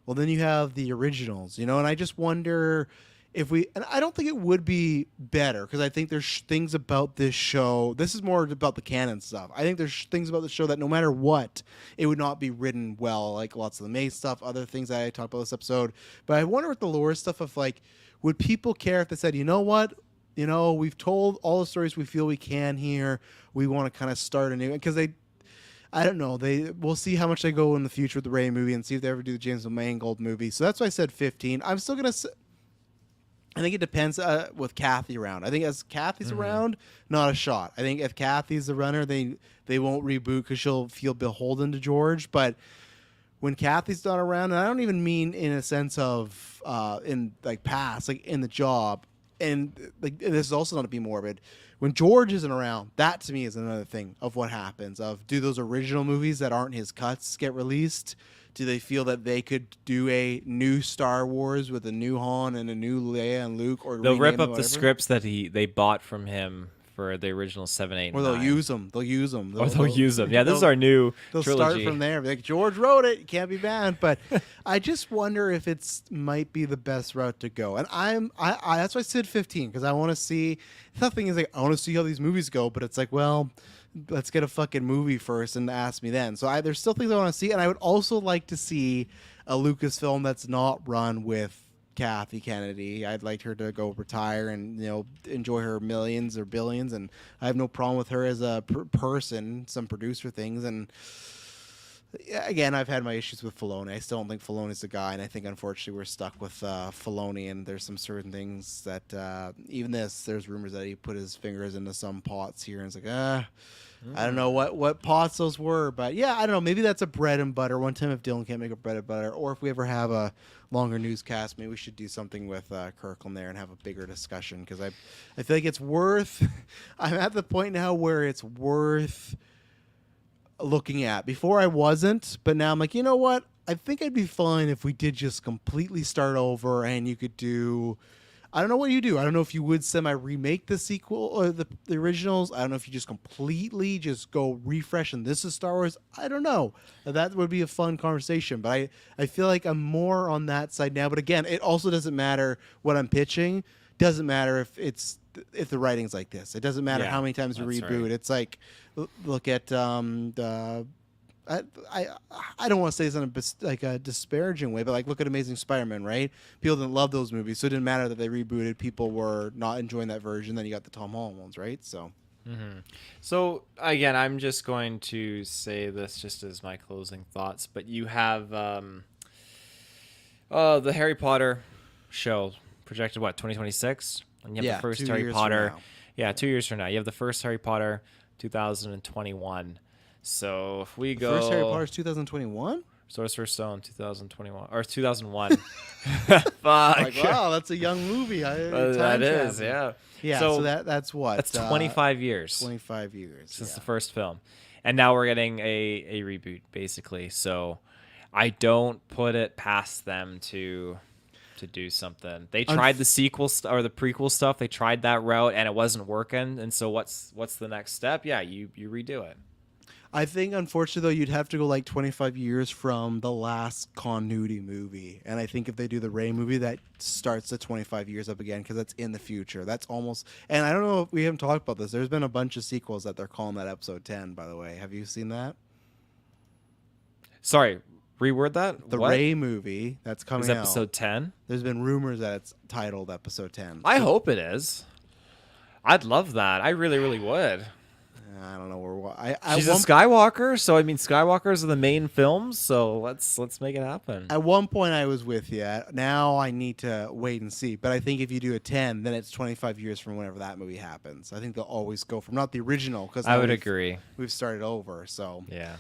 well, then you have the originals, and I just wonder if we, and I don't think it would be better because I think there's things about this show. This is more about the canon stuff. I think there's things about the show that no matter what, it would not be written well. Like lots of the May stuff, other things that I talked about this episode. But I wonder with the lore stuff of like, would people care if they said, you know what? You know, we've told all the stories we feel we can here. We want to kind of start a new, because I don't know. We'll see how much they go in the future with the Ray movie and see if they ever do the James Mangold movie. So that's why I said 15. I'm still gonna. I think it depends with Kathy around. I think as Kathy's around, not a shot. I think if Kathy's the runner, they won't reboot because she'll feel beholden to George. But when Kathy's not around, and I don't even mean in a sense of in like past, like in the job, and like this is also not to be morbid. When George isn't around, that to me is another thing of what happens. Of do those original movies that aren't his cuts get released? Do they feel that they could do a new Star Wars with a new Han and a new Leia and Luke, or They'll rip rename up the scripts that they bought from him for the original 7, 8, and or they'll 9. use them. They'll use them. They'll use them. Yeah, this is our new They'll trilogy. start from there. Like George wrote it, can't be banned. But I just wonder if it's might be the best route to go. And I that's why I said 15 because I want to see. The thing is like I want to see how these movies go, but it's like well. Let's get a fucking movie first and ask me then. So there's still things I want to see, and I would also like to see a Lucasfilm that's not run with Kathy Kennedy. I'd like her to go retire and enjoy her millions or billions, and I have no problem with her as a person. Some producer things, and again, I've had my issues with Filoni. I still don't think Filoni's the guy, and I think unfortunately we're stuck with Filoni. And there's some certain things that even there's rumors that he put his fingers into some pots here, and it's like I don't know what pots those were, but yeah, I don't know. Maybe that's a bread and butter. One time, if Dylan can't make a bread and butter, or if we ever have a longer newscast, maybe we should do something with Kirkland there and have a bigger discussion because I feel like it's worth. I'm at the point now where it's worth looking at. Before I wasn't, but now I'm like, you know what? I think I'd be fine if we did just completely start over and you could do. I don't know what you do. I don't know if you would semi-remake the sequel or the originals. I don't know if you just completely just go refresh and this is Star Wars. I don't know. That would be a fun conversation. But I feel like I'm more on that side now. But again, it also doesn't matter what I'm pitching. Doesn't matter if the writing's like this. It doesn't matter how many times you reboot. Right. It's like, look at the... I don't want to say this in a disparaging way, but like look at Amazing Spider-Man, right? People didn't love those movies, so it didn't matter that they rebooted. People were not enjoying that version. Then you got the Tom Holland ones, right? So, So again, I'm just going to say this just as my closing thoughts. But you have the Harry Potter show projected 2026, and you have the first Harry Potter. Yeah, 2 years from now, you have the first Harry Potter, 2021. So if we go... First Harry Potter is 2021? Sorcerer's Stone, 2021. Or 2001. Fuck. Like, wow, that's a young movie. That is, yeah. Yeah, so that's what? That's 25 years. 25 years. Since the first film. And now we're getting a reboot, basically. So I don't put it past them to do something. They tried the sequel or the prequel stuff. They tried that route, and it wasn't working. And so what's the next step? Yeah, you redo it. I think, unfortunately, though, you'd have to go like 25 years from the last continuity movie. And I think if they do the Rey movie, that starts the 25 years up again because that's in the future. That's almost... And I don't know if we haven't talked about this. There's been a bunch of sequels that they're calling that episode 10, by the way. Have you seen that? Sorry, reword that? The Rey movie that's coming out. Is episode 10? There's been rumors that it's titled episode 10. I hope it is. I'd love that. I really, really would. I don't know where she's a Skywalker, so I mean Skywalkers are the main films, so let's make it happen. At one point I was with you. Now I need to wait and see. But I think if you do a 10, then it's 25 years from whenever that movie happens. I think they'll always go from not the original because I would agree. We've started over, so yeah.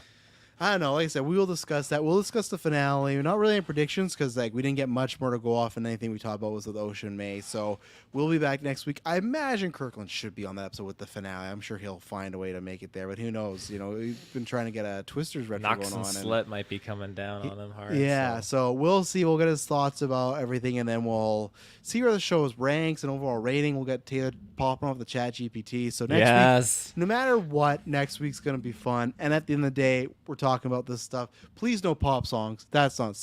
I don't know. Like I said, we will discuss that. We'll discuss the finale. Not really any predictions because like we didn't get much more to go off, and anything we talked about was with Ocean May. So we'll be back next week. I imagine Kirkland should be on that episode with the finale. I'm sure he'll find a way to make it there, but who knows? We've been trying to get a Twisters retro Knox going on. And Slit might be coming down on him hard. Yeah, so we'll see. We'll get his thoughts about everything, and then we'll see where the show's ranks and overall rating. We'll get Taylor popping off the Chat GPT. So next week, no matter what, next week's going to be fun. And at the end of the day, we're talking talking about this stuff. Please no pop songs. That's not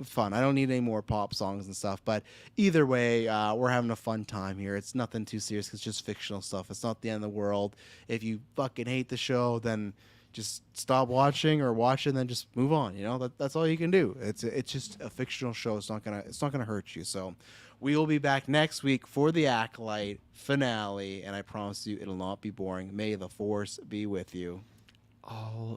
fun. I don't need any more pop songs and stuff. But either way, we're having a fun time here. It's nothing too serious. It's just fictional stuff. It's not the end of the world. If you fucking hate the show, then just stop watching, or watch it and then just move on. That's all you can do. It's just a fictional show. It's not gonna hurt you. So we will be back next week for the Acolyte finale, and I promise you it'll not be boring. May the force be with you. All